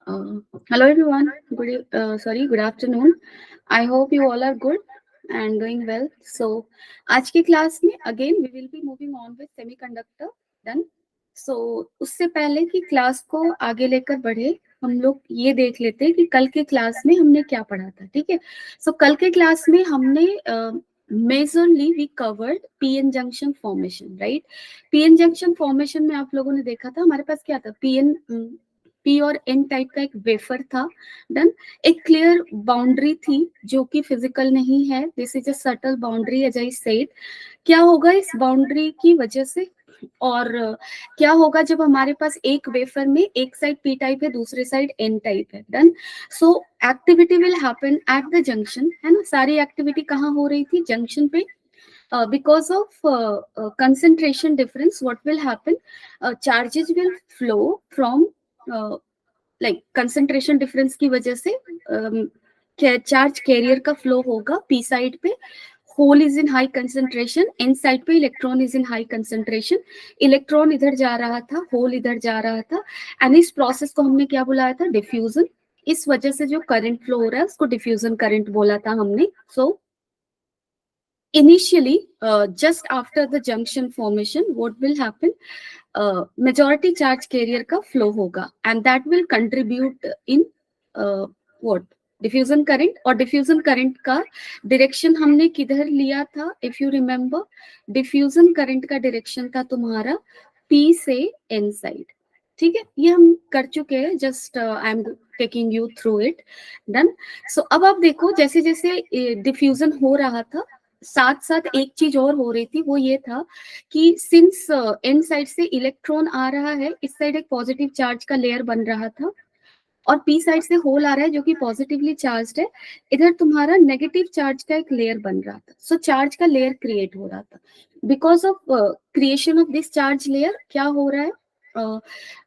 Hello everyone. Good afternoon. I hope you all are good and doing well. So आज की class में again we will be moving on with semiconductor. Done. So उससे पहले कि class को आगे लेकर बढ़े हम लोग ये देख लेते हैं कि कल के क्लास में हमने क्या पढ़ा था. ठीक है. So कल के क्लास में हमने majorly we covered PN junction formation, right? PN junction formation में आप लोगों ने देखा था हमारे पास क्या था. पी और एन टाइप का एक वेफर था. डन. एक क्लियर बाउंड्री थी जो कि फिजिकल नहीं है. This is a subtle boundary as I said. क्या होगा इस बाउंड्री की वजह से और क्या होगा जब हमारे पास एक वेफर में एक साइड पी टाइप है दूसरे साइड एन टाइप है. Done. So activity will happen at the junction, है ना. सारी एक्टिविटी कहाँ हो रही थी? जंक्शन पे. Because of concentration difference, what will happen? Charges will flow from like concentration difference की वजह से चार्ज कैरियर का फ्लो होगा पी साइड पे. Hole is in high concentration. N side पे electron is in high concentration. Electron इधर जा रहा था, होल इधर जा रहा था. एंड इस प्रोसेस को हमने क्या बुलाया था? डिफ्यूजन. इस वजह से जो करंट फ्लो हो रहा है उसको डिफ्यूजन करंट बोला था हमने. सो initially just after the junction formation what will happen? Majority charge carrier का flow होगा and that will contribute in what? Diffusion current. और डिफ्यूजन करंट का डायरेक्शन हमने किधर लिया था? If you remember, diffusion current का डायरेक्शन था तुम्हारा पी से एन साइड. ठीक है, ये हम कर चुके हैं. Just I am taking you through it. Done. So अब आप देखो जैसे जैसे डिफ्यूजन हो रहा था साथ साथ एक चीज और हो रही थी. वो ये था कि सिंस एन साइड से इलेक्ट्रॉन आ रहा है, इस साइड एक पॉजिटिव चार्ज का लेयर बन रहा था और पी साइड से होल आ रहा है जो कि पॉजिटिवली चार्ज्ड है. इधर तुम्हारा नेगेटिव चार्ज का एक लेयर बन रहा था. सो चार्ज का लेयर क्रिएट हो रहा था. Because of creation of this charge layer क्या हो रहा है?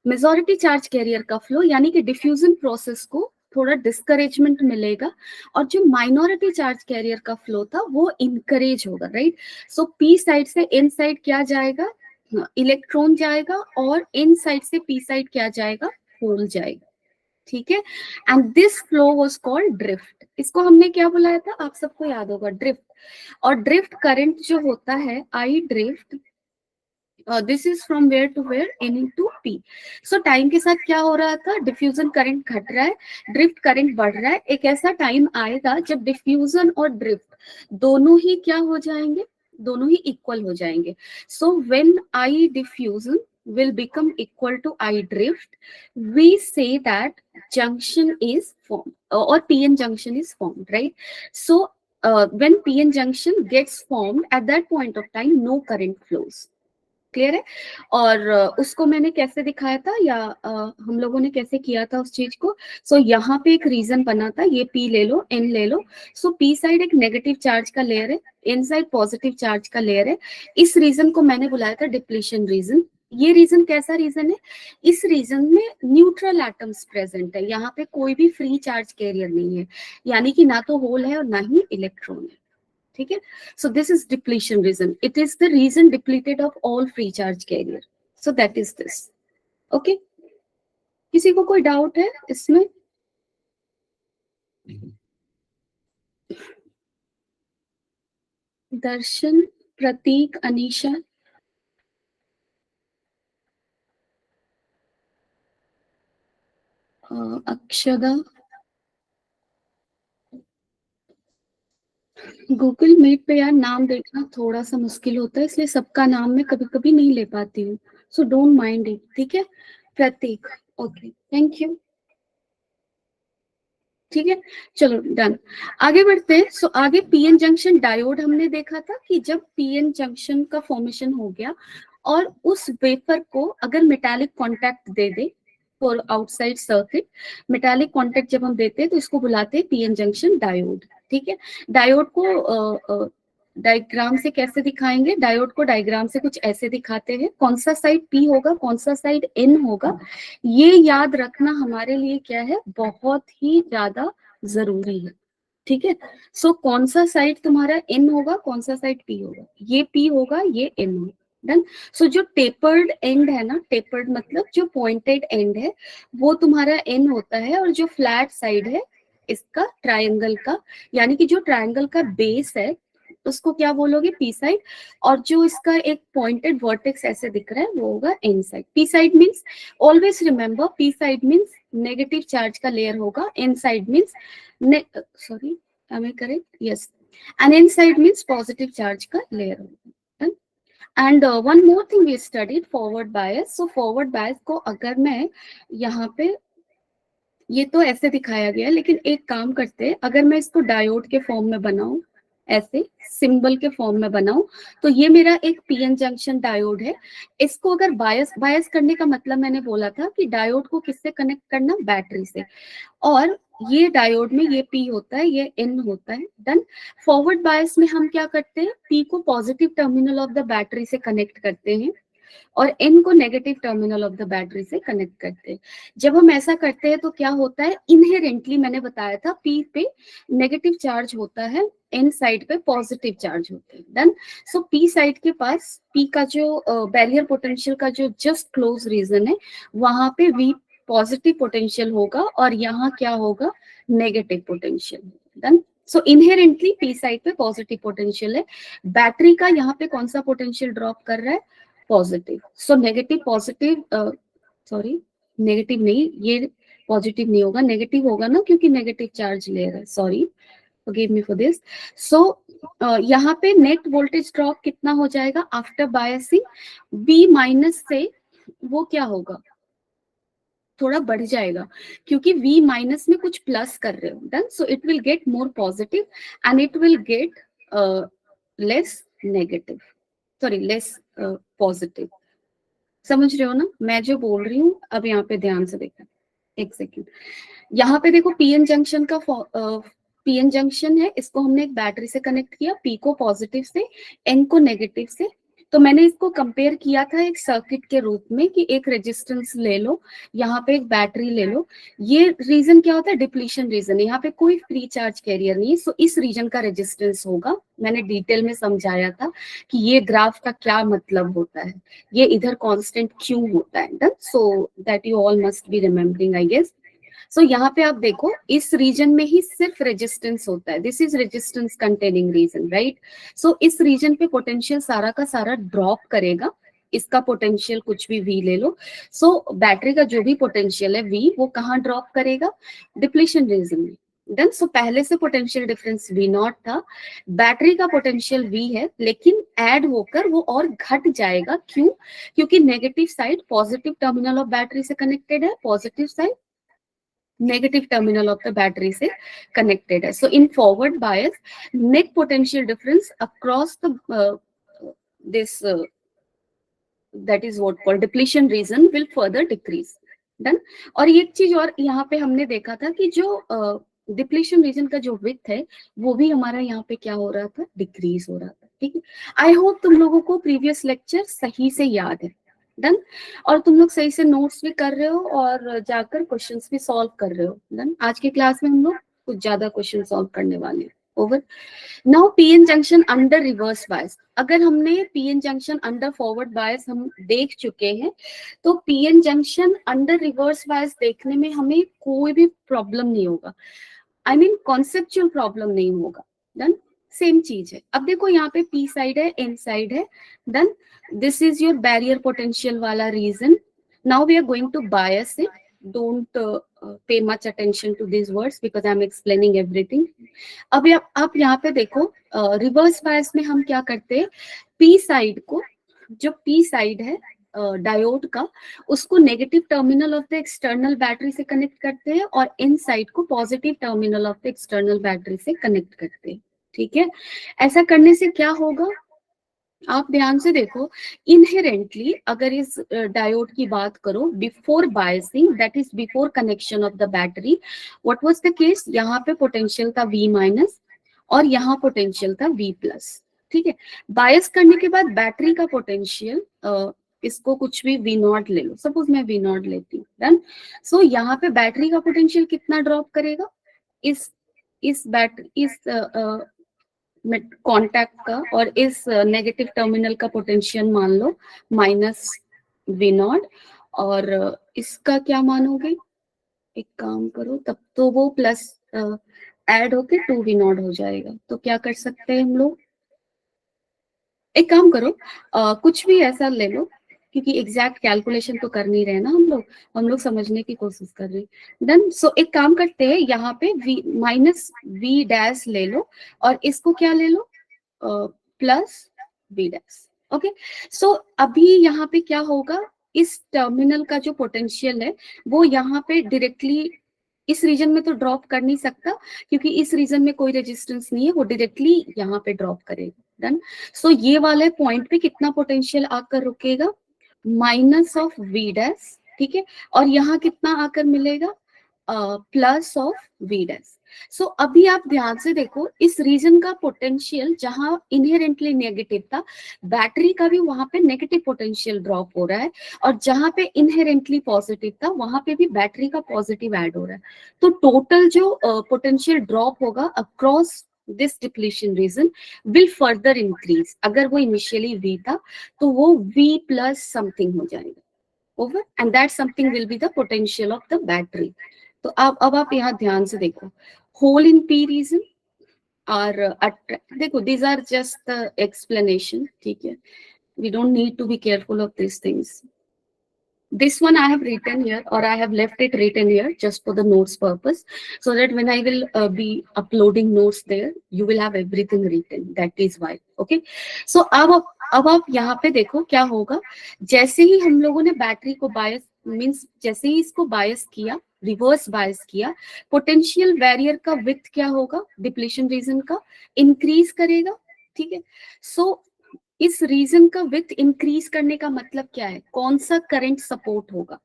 मेजॉरिटी चार्ज कैरियर का फ्लो यानी कि डिफ्यूजन प्रोसेस को थोड़ा डिस्करेजमेंट मिलेगा और जो माइनॉरिटी चार्ज कैरियर का फ्लो था वो इनकरेज होगा. राइट. सो पी साइड से एन साइड क्या जाएगा? इलेक्ट्रॉन जाएगा और एन साइड से पी साइड क्या जाएगा? होल जाएगा. ठीक है. And this flow was called drift. इसको हमने क्या बुलाया था? आप सबको याद होगा, ड्रिफ्ट. और ड्रिफ्ट करंट जो होता है I drift, this is from where to where? N to P. So time के साथ क्या हो रहा था? डिफ्यूजन करंट घट रहा है, ड्रिफ्ट करंट बढ़ रहा है. एक ऐसा टाइम आएगा जब डिफ्यूजन और ड्रिफ्ट दोनों ही क्या हो जाएंगे? दोनों ही इक्वल हो जाएंगे. So when I diffusion will become equal to I drift, we say that junction is formed or PN junction is formed, right? So when PN junction gets formed, at that point of time no current flows. Clear है. और उसको मैंने कैसे दिखाया था या हम लोगों ने कैसे किया था उस चीज को? सो यहाँ पे एक रीजन बना था. ये पी ले लो, एन ले लो. सो पी साइड एक नेगेटिव चार्ज का लेयर है, एन साइड पॉजिटिव चार्ज का लेयर है. इस रीजन को मैंने बुलाया था डिप्लीशन रीजन. ये रीजन कैसा रीजन है? इस रीजन में न्यूट्रल एटम्स प्रेजेंट है. यहाँ पे कोई भी फ्री चार्ज कैरियर नहीं है, यानी कि ना तो होल है और ना ही इलेक्ट्रॉन है. ठीक है. So this is depletion region. It is the region depleted of all free charge carrier. So that is this. Okay. किसी को कोई डाउट है इसमें? दर्शन, प्रतीक, अनीशा, अक्षदा. गूगल मीट पे यार नाम देखना थोड़ा सा मुश्किल होता है, इसलिए सबका नाम मैं कभी कभी नहीं ले पाती हूँ. So don't mind it. ठीक है. प्रतीक. Okay, thank you. ठीक है, चलो डन. आगे बढ़ते हैं. सो आगे पीएन जंक्शन डायोड हमने देखा था कि जब पीएन जंक्शन का फॉर्मेशन हो गया और उस वेफर को अगर metallic contact they they for outside circuit, metallic contact जब हम देते हैं तो इसको बुलाते हैं पीएन जंक्शन डायोड. ठीक है. डायोड को डायग्राम से कैसे दिखाएंगे? डायोड को डायग्राम से कुछ ऐसे दिखाते हैं. कौन सा साइड पी होगा, कौन सा साइड एन होगा, ये याद रखना हमारे लिए क्या है? बहुत ही ज्यादा जरूरी है. ठीक है. सो कौन सा साइड तुम्हारा एन होगा, कौन सा साइड पी होगा? ये पी होगा, ये एन होगा. डन। सो जो टेपर्ड एंड है ना, टेपर्ड मतलब जो पॉइंटेड एंड है, वो तुम्हारा एन होता है, और जो फ्लैट साइड है इसका ट्रायंगल का, यानी कि जो ट्रायंगल का बेस है उसको क्या बोलोगे, पी साइड, और जो इसका एक पॉइंटेड वर्टेक्स ऐसे दिख रहा है वो होगा N side. P side means, always remember, P side means negative charge का लेयर होगा, N side means, sorry am I correct? Yes. And inside means positive charge का layer होगा। And one more thing we studied, forward bias. So forward bias को अगर मैं यहाँ पे, ये तो ऐसे दिखाया गया है, लेकिन एक काम करते हैं, अगर मैं इसको डायोड के फॉर्म में बनाऊं, ऐसे सिंबल के फॉर्म में बनाऊं, तो ये मेरा एक पीएन जंक्शन डायोड है। इसको अगर बायस, बायस करने का मतलब मैंने बोला था कि डायोड को किससे कनेक्ट करना, बैटरी से, और ये डायोड में ये पी होता है, ये एन होता है। डन। फॉरवर्ड बायस में हम क्या करते हैं, पी को positive terminal of the battery से कनेक्ट करते हैं और एन को negative terminal of the battery से कनेक्ट करते हैं। जब हम ऐसा करते हैं तो क्या होता है, इनहेरेंटली मैंने बताया था पी पे नेगेटिव चार्ज होता है, एन साइड पे पॉजिटिव चार्ज होते हैं। डन। सो पी साइड के पास, पी का जो बैरियर पोटेंशियल का जो जस्ट क्लोज रीजन है, वहां पे वी पॉजिटिव पोटेंशियल होगा और यहाँ क्या होगा, नेगेटिव पोटेंशियल। डन। सो इनहेरेंटली पी साइड पे पॉजिटिव पोटेंशियल है, बैटरी का यहाँ पे कौन सा पोटेंशियल ड्रॉप कर रहा है, positive. So negative positive, sorry negative नहीं, ये पॉजिटिव नहीं होगा, नेगेटिव होगा ना, क्योंकि नेगेटिव चार्ज ले रहा है, sorry forgive me for this. So यहाँ पे नेट वोल्टेज ड्रॉप कितना हो जाएगा आफ्टर बायसिंग, बी माइनस से वो क्या होगा, थोड़ा बढ़ जाएगा, क्योंकि V माइनस में कुछ प्लस कर रहे हो। Done. So it will get more positive and it will get less negative, sorry less positive. समझ रहे हो ना मैं जो बोल रही हूँ, अब यहाँ पे ध्यान से देखो, एक सेकेंड। यहाँ पे देखो पीएन जंक्शन का, पीएन जंक्शन है, इसको हमने एक बैटरी से कनेक्ट किया, पी को पॉजिटिव से, एन को नेगेटिव से। तो मैंने इसको कंपेयर किया था एक सर्किट के रूप में कि एक रेजिस्टेंस ले लो, यहाँ पे एक बैटरी ले लो। ये रीजन क्या होता है, डिप्लीशन रीजन, यहाँ पे कोई फ्री चार्ज कैरियर नहीं है, सो इस रीजन का रेजिस्टेंस होगा। मैंने डिटेल में समझाया था कि ये ग्राफ का क्या मतलब होता है, ये इधर कांस्टेंट क्यों होता है। Done. So that you all must be remembering I guess. So यहाँ पे आप देखो, इस रीजन में ही सिर्फ रेजिस्टेंस होता है, this is resistance containing region, right. So इस रीजन पे पोटेंशियल सारा का सारा ड्रॉप करेगा, इसका पोटेंशियल कुछ भी V ले लो। सो बैटरी का जो भी पोटेंशियल है V, वो कहाँ ड्रॉप करेगा, डिप्लीशन रीजन में। डन। सो पहले से पोटेंशियल डिफरेंस V नॉट था, बैटरी का पोटेंशियल V है, लेकिन ऐड होकर वो और घट जाएगा, क्यों, क्योंकि negative side positive terminal of battery से कनेक्टेड है, positive side negative terminal of the battery से कनेक्टेड है। So in forward bias, net potential difference across the this that is what called depletion region will further decrease. Done. और एक चीज और यहाँ पे हमने देखा था कि जो डिप्लीशन रीजन का जो विड्थ है, वो भी हमारा यहाँ पे क्या हो रहा था, डिक्रीज हो रहा था। ठीक है, आई होप तुम लोगों को प्रीवियस लेक्चर सही से याद है। डन। और तुम लोग सही से नोट्स भी कर रहे हो और जाकर क्वेश्चंस भी सॉल्व कर रहे हो। डन। आज की क्लास में हम लोग कुछ ज्यादा क्वेश्चन सॉल्व करने वाले हैं। Over. Now PN junction under reverse bias, अगर हमने PN junction under forward bias हम देख चुके हैं, तो PN junction under reverse bias देखने में हमें कोई भी प्रॉब्लम नहीं होगा, आई मीन कॉन्सेप्चुअल प्रॉब्लम नहीं होगा। डन। सेम चीज है। अब देखो यहाँ पे पी साइड है, एन साइड है। Done. This is your barrier potential वाला region. Now we are going to bias it, don't pay much attention to these words because I'm explaining everything. अब आप यहाँ पे देखो, रिवर्स बायस में हम क्या करते हैं, पी साइड को, जो पी साइड है डायोड का, उसको negative terminal of the external battery से कनेक्ट करते हैं और इन साइड को positive terminal of the external battery से कनेक्ट करते हैं। ठीक है, ऐसा करने से क्या होगा, आप ध्यान से देखो, इनहेरेंटली अगर इस डायोड की बात करो, before biasing, that is before connection of the battery, what was the case, यहाँ पे पोटेंशियल था V माइनस और यहाँ पोटेंशियल था V प्लस। ठीक है, बायस करने के बाद बैटरी का पोटेंशियल, इसको कुछ भी V नॉट ले लो, सपोज मैं V नॉट लेती हूँ। डन। सो यहाँ पे बैटरी का पोटेंशियल कितना ड्रॉप करेगा, इस बैटरी, इस कॉन्टैक्ट का, और इस नेगेटिव टर्मिनल का पोटेंशियल मान लो -V0, और इसका क्या मानोगे, एक काम करो, तब तो वो प्लस ऐड होके 2V0 हो जाएगा। तो क्या कर सकते हैं हम लोग, एक काम करो, कुछ भी ऐसा ले लो, क्योंकि एग्जैक्ट कैलकुलेशन तो कर नहीं रहे ना हम लोग समझने की कोशिश कर रहे हैं। डन। सो एक काम करते हैं, यहाँ पे v -V' ले लो, और इसको क्या ले लो, +V'। ओके। सो अभी यहाँ पे क्या होगा, इस टर्मिनल का जो पोटेंशियल है वो यहाँ पे डायरेक्टली इस रीजन में तो ड्रॉप कर नहीं सकता, क्योंकि इस रीजन में कोई रेजिस्टेंस नहीं है, वो डायरेक्टली यहाँ पे ड्रॉप करेगा। डन। सो ये वाले पॉइंट पे कितना पोटेंशियल आकर रुकेगा, -V', ठीक है, और यहाँ कितना आकर मिलेगा, +V'। सो अभी आप ध्यान से देखो, इस रीजन का पोटेंशियल जहां इनहेरेंटली नेगेटिव था, बैटरी का भी वहां पे नेगेटिव पोटेंशियल ड्रॉप हो रहा है, और जहां पे इनहेरेंटली पॉजिटिव था वहां पे भी बैटरी का पॉजिटिव ऐड हो रहा है। तो टोटल जो पोटेंशियल ड्रॉप होगा across this depletion region will further increase. अगर वो इनिशियली V था तो वो V+ समथिंग हो जाएगा, over, and that something will be the potential of the battery. तो अब आप यहाँ ध्यान से देखो, होल इन P रीजन और देखो, these are just the explanation, ठीक है, we don't need to be careful of these things. This one I have written here, or I have left it written here just for the notes purpose, so that when I will be uploading notes there, you will have everything written. That is why. Okay. So अब आप यहाँ पे देखो क्या होगा, जैसे ही हम लोगों ने बैटरी को बायस मीन्स जैसे ही इसको बायस किया, रिवर्स बायस किया, पोटेंशियल बैरियर का विड्थ क्या होगा, डिप्लीशन रीजन का इंक्रीज करेगा। ठीक है। सो इस रीजन का विड्थ इंक्रीज करने का मतलब क्या है, कौन सा करंट सपोर्ट होगा,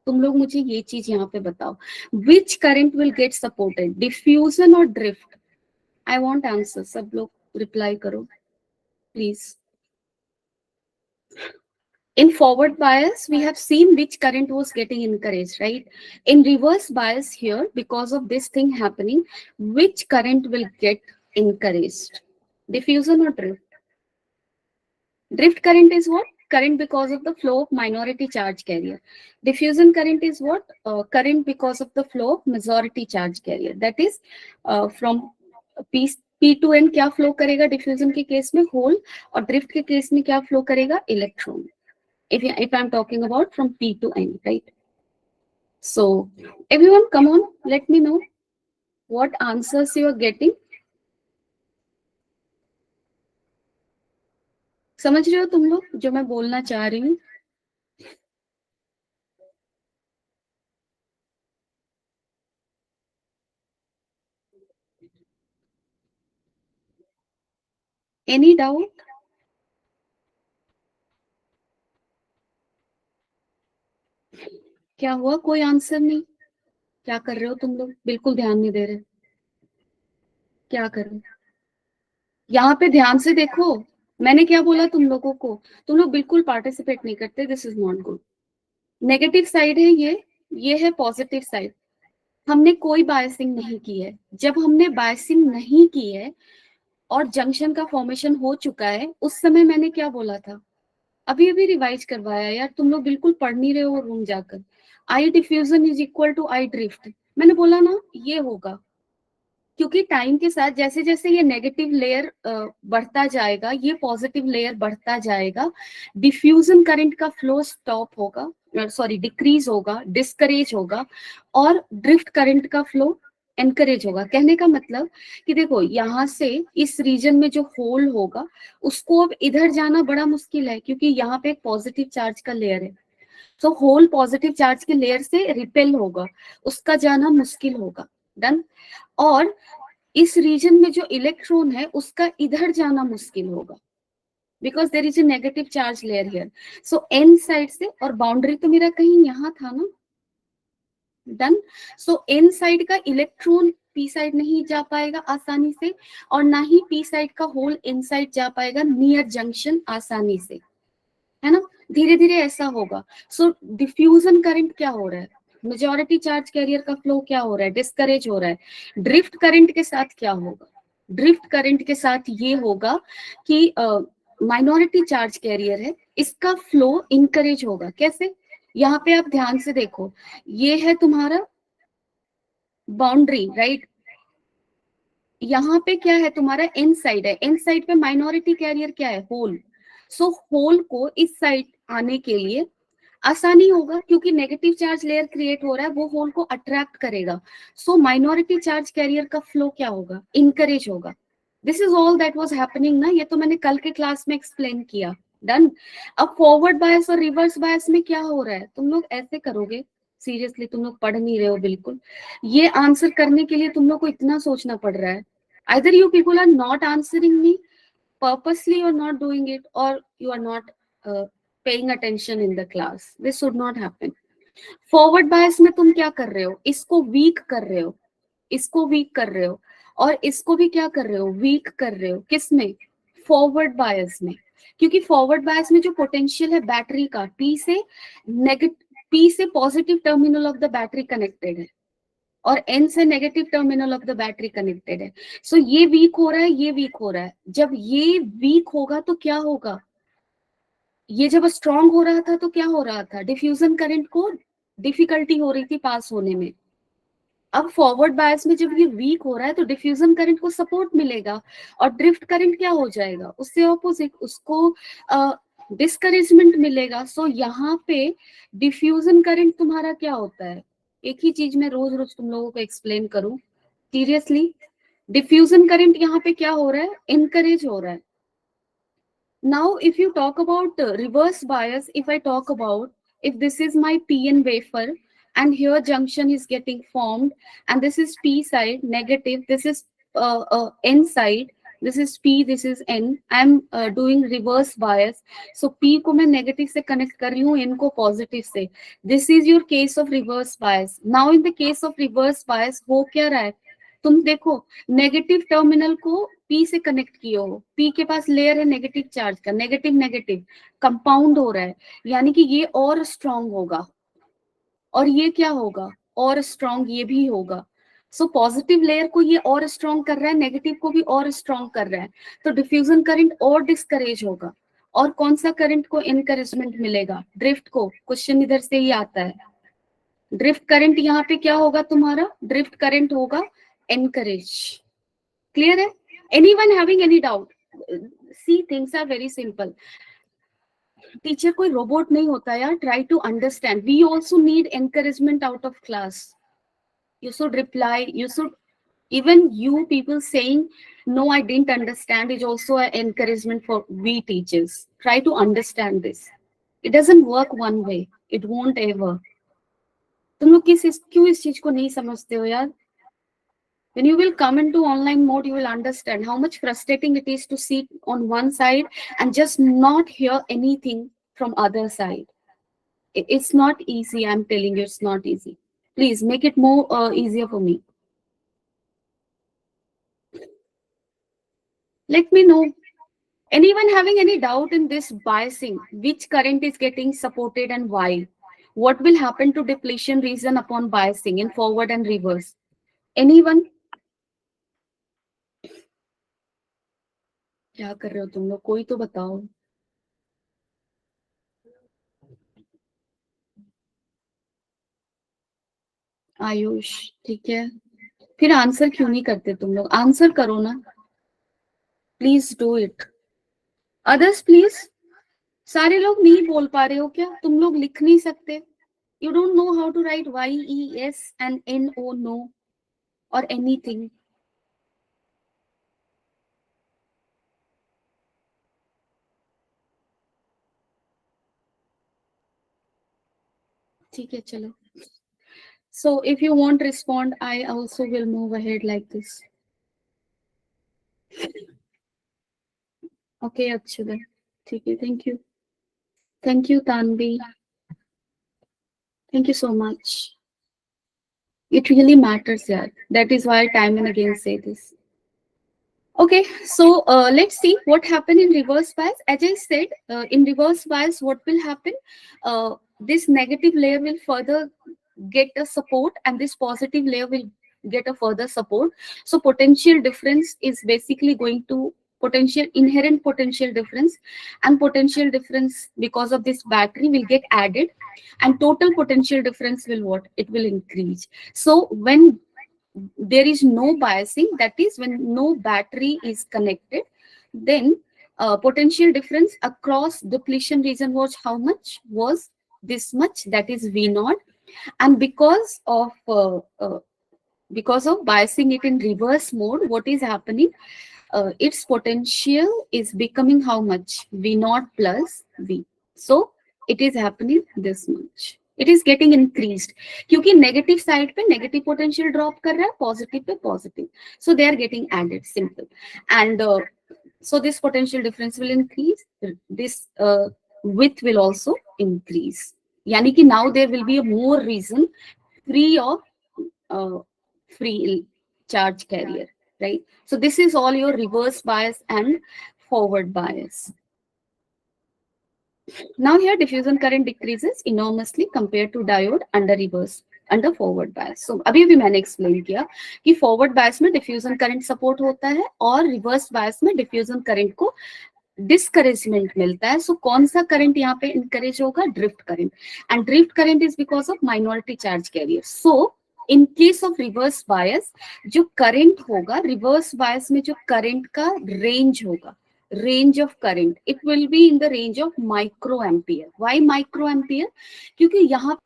तुम लोग मुझे ये चीज यहाँ पे बताओ, विच current will get supported, diffusion और ड्रिफ्ट। आई वांट आंसर, सब लोग रिप्लाई करो please. In forward bias, we have seen which current was getting encouraged, right? In reverse bias here, because of this thing happening, which current will get encouraged? Diffusion or drift? Drift current is what? Current because of the flow of minority charge carrier. Diffusion current is what? Current because of the flow of majority charge carrier. That is from P to N क्या flow करेगा diffusion के case में, whole, और drift के case में क्या flow करेगा, electron. If I'm talking about from P to N, right? So everyone, come on, let me know what answers you are getting. समझ रहे हो तुम लोग जो मैं बोलना चाह रही हूँ? Any doubt? क्या हुआ, कोई आंसर नहीं? क्या कर रहे हो तुम लोग, बिल्कुल ध्यान नहीं दे रहे, क्या कर रहे हो? यहाँ पे ध्यान से देखो, मैंने क्या बोला तुम लोगों को, तुम लोग बिल्कुल पार्टिसिपेट नहीं करते, this is not good. Negative side है ये है पॉजिटिव साइड। हमने कोई बायसिंग नहीं की है, जब हमने बायसिंग नहीं की है और जंक्शन का फॉर्मेशन हो चुका है, उस समय मैंने क्या बोला था, अभी अभी रिवाइज करवाया यार, तुम लोग बिल्कुल पढ़ नहीं रहे हो रूम जाकर। I diffusion is equal to I drift, मैंने बोला ना ये होगा, क्योंकि टाइम के साथ जैसे जैसे ये नेगेटिव लेयर बढ़ता जाएगा, ये पॉजिटिव लेयर बढ़ता जाएगा, डिफ्यूजन करंट का फ्लो स्टॉप होगा, सॉरी डिक्रीज होगा, डिस्करेज होगा, और ड्रिफ्ट करंट का फ्लो एनकरेज होगा। कहने का मतलब कि देखो, यहाँ से इस रीजन में जो होल होगा उसको अब इधर जाना बड़ा मुश्किल है, क्योंकि यहाँ पे एक पॉजिटिव चार्ज का लेयर है। तो होल पॉजिटिव चार्ज के लेयर से रिपेल होगा, उसका जाना मुश्किल होगा। डन। और इस रीजन में जो इलेक्ट्रॉन है उसका इधर जाना मुश्किल होगा, because there is a negative charge layer here. So N side से, और बाउंड्री तो मेरा कहीं यहाँ था ना। डन। सो एन साइड का इलेक्ट्रॉन पी साइड नहीं जा पाएगा आसानी से, और ना ही पी साइड का होल एन साइड जा पाएगा नियर जंक्शन आसानी से, है ना। धीरे धीरे ऐसा होगा। सो डिफ्यूजन करंट क्या हो रहा है, मेजॉरिटी चार्ज कैरियर का फ्लो क्या हो रहा है, डिस्करेज हो रहा है। ड्रिफ्ट करंट के साथ क्या होगा, ड्रिफ्ट करंट के साथ ये होगा कि माइनॉरिटी चार्ज कैरियर है, इसका फ्लो इनकरेज होगा। कैसे? यहाँ पे आप ध्यान से देखो, ये है तुम्हारा बाउंड्री, राइट? यहाँ पे क्या है तुम्हारा एन साइड है, एन साइड पे माइनॉरिटी कैरियर क्या है? होल। सो होल को इस साइड आने के लिए आसानी होगा, क्योंकि नेगेटिव चार्ज लेयर क्रिएट हो रहा है, वो होल को अट्रैक्ट करेगा। सो माइनॉरिटी चार्ज कैरियर का फ्लो क्या होगा? इनकरेज होगा। This is all that was happening ना, ये तो मैंने कल के क्लास में एक्सप्लेन किया। डन। अब फॉरवर्ड बायस और रिवर्स बायस में क्या हो रहा है? तुम लोग ऐसे करोगे, सीरियसली तुम लोग पढ़ नहीं रहे हो बिल्कुल। ये आंसर करने के लिए तुम लोग को इतना सोचना पड़ रहा है। Either you people are not answering me purposely, or not doing it, or you are not paying attention in the class. This should not happen. Forward bias में तुम क्या कर रहे हो? इसको वीक कर रहे हो, इसको वीक कर रहे हो, और इसको भी क्या कर रहे हो? वीक कर रहे हो। किसमें? फॉरवर्ड बायस में। क्योंकि फॉरवर्ड बायस में जो पोटेंशियल है बैटरी का, पी से positive terminal of the battery connected है, और एन से negative terminal of the battery connected है। सो ये वीक हो रहा है, ये वीक हो रहा है। जब ये वीक होगा तो क्या होगा? ये जब स्ट्रांग हो रहा था तो क्या हो रहा था? डिफ्यूजन करंट को डिफिकल्टी हो रही थी पास होने में। अब फॉरवर्ड बायस में जब ये वीक हो रहा है तो डिफ्यूजन करंट को सपोर्ट मिलेगा, और ड्रिफ्ट करंट क्या हो जाएगा? उससे ऑपोजिट, उसको डिस्करेजमेंट मिलेगा। सो यहाँ पे डिफ्यूजन करंट तुम्हारा क्या होता है? एक ही चीज मैं रोज रोज तुम लोगों को एक्सप्लेन करूं सीरियसली। डिफ्यूजन करंट यहाँ पे क्या हो रहा है? इनकरेज हो रहा है। Now, if you talk about reverse bias, if I talk about, if this is my PN wafer and here junction is getting formed and this is P side negative, this is N side, this is P, this is N, I'm doing reverse bias. So P को मैं negative से connect कर रही हूँ, N को positive से. This is your case of reverse bias. Now in the case of reverse bias, हो क्या रहा है? तुम देखो, नेगेटिव टर्मिनल को पी से कनेक्ट किए हो, पी के पास लेयर है नेगेटिव चार्ज का, नेगेटिव नेगेटिव कंपाउंड हो रहा है, यानी कि ये और स्ट्रांग होगा, और ये क्या होगा? और स्ट्रांग ये भी होगा। सो पॉजिटिव लेयर को ये और स्ट्रांग कर रहा है, नेगेटिव को भी और स्ट्रांग कर रहा है, तो डिफ्यूजन करंट और डिस्करेज होगा। और कौन सा करंट को इनकरेजमेंट मिलेगा? ड्रिफ्ट को। क्वेश्चन इधर से ही आता है। ड्रिफ्ट करंट यहाँ पे क्या होगा तुम्हारा? ड्रिफ्ट करंट होगा encourage. Clear है? Anyone having any doubt? See, things are very simple. Teacher कोई रोबोट नहीं होता यार. Try to understand. We also need encouragement out of class. You should reply. You should, even you people saying no, I didn't understand, is also an encouragement for we teachers. Try to understand this. It doesn't work one way. It won't ever. तुम लोग क्यों इस चीज को नहीं समझते हो यार? When you will come into online mode, you will understand how much frustrating it is to sit on one side and just not hear anything from other side. It's not easy. I'm telling you, it's not easy. Please make it more easier for me. Let me know. Anyone having any doubt in this biasing? Which current is getting supported and why? What will happen to depletion region upon biasing in forward and reverse? Anyone? क्या कर रहे हो तुम लोग? कोई तो बताओ. आयुष, ठीक है. फिर आंसर क्यों नहीं करते तुम लोग? आंसर करो ना, please do it. Others please. सारे लोग नहीं बोल पा रहे हो क्या? तुम लोग लिख नहीं सकते? You don't know how to write YES and NO, no, और एनीथिंग? ठीक है, चलो. So if you won't respond, I also will move ahead like this. Okay, Akshada. ठीक है, thank you. Thank you, Tanvi. Thank you so much. It really matters, yeah. That is why I time and again say this. Okay, so let's see what happened in reverse bias. As I said, in reverse bias, what will happen? This negative layer will further get a support, and this positive layer will get a further support. So potential difference is basically going to potential inherent potential difference, and potential difference because of this battery will get added, and total potential difference will what, it will increase. So when there is no biasing, that is when no battery is connected, then potential difference across depletion region was how much, was this much, that is V naught. And because of biasing it in reverse mode, what is happening, its potential is becoming how much, V naught plus V. So it is happening this much, it is getting increased, क्योंकि negative side पे negative potential drop कर रहा है, positive pay positive, so they are getting added, simple. And so this potential difference will increase, this width will also increase, यानी कि now there will be a more reason free of free charge carrier, right? So this is all your reverse bias and forward bias. Now here diffusion current decreases enormously compared to diode under forward bias. So अभी मैंने explain किया कि forward bias में diffusion current support होता है और reverse bias में diffusion current को discouragement मिलता है. So कौन सा current यहाँ पे encourage होगा, drift current, and drift current is because of minority charge carrier. So in case of reverse bias, जो current होगा, reverse bias में जो current का range होगा, range of current, it will be in the range of microampere. Why microampere? क्योंकि यहाँ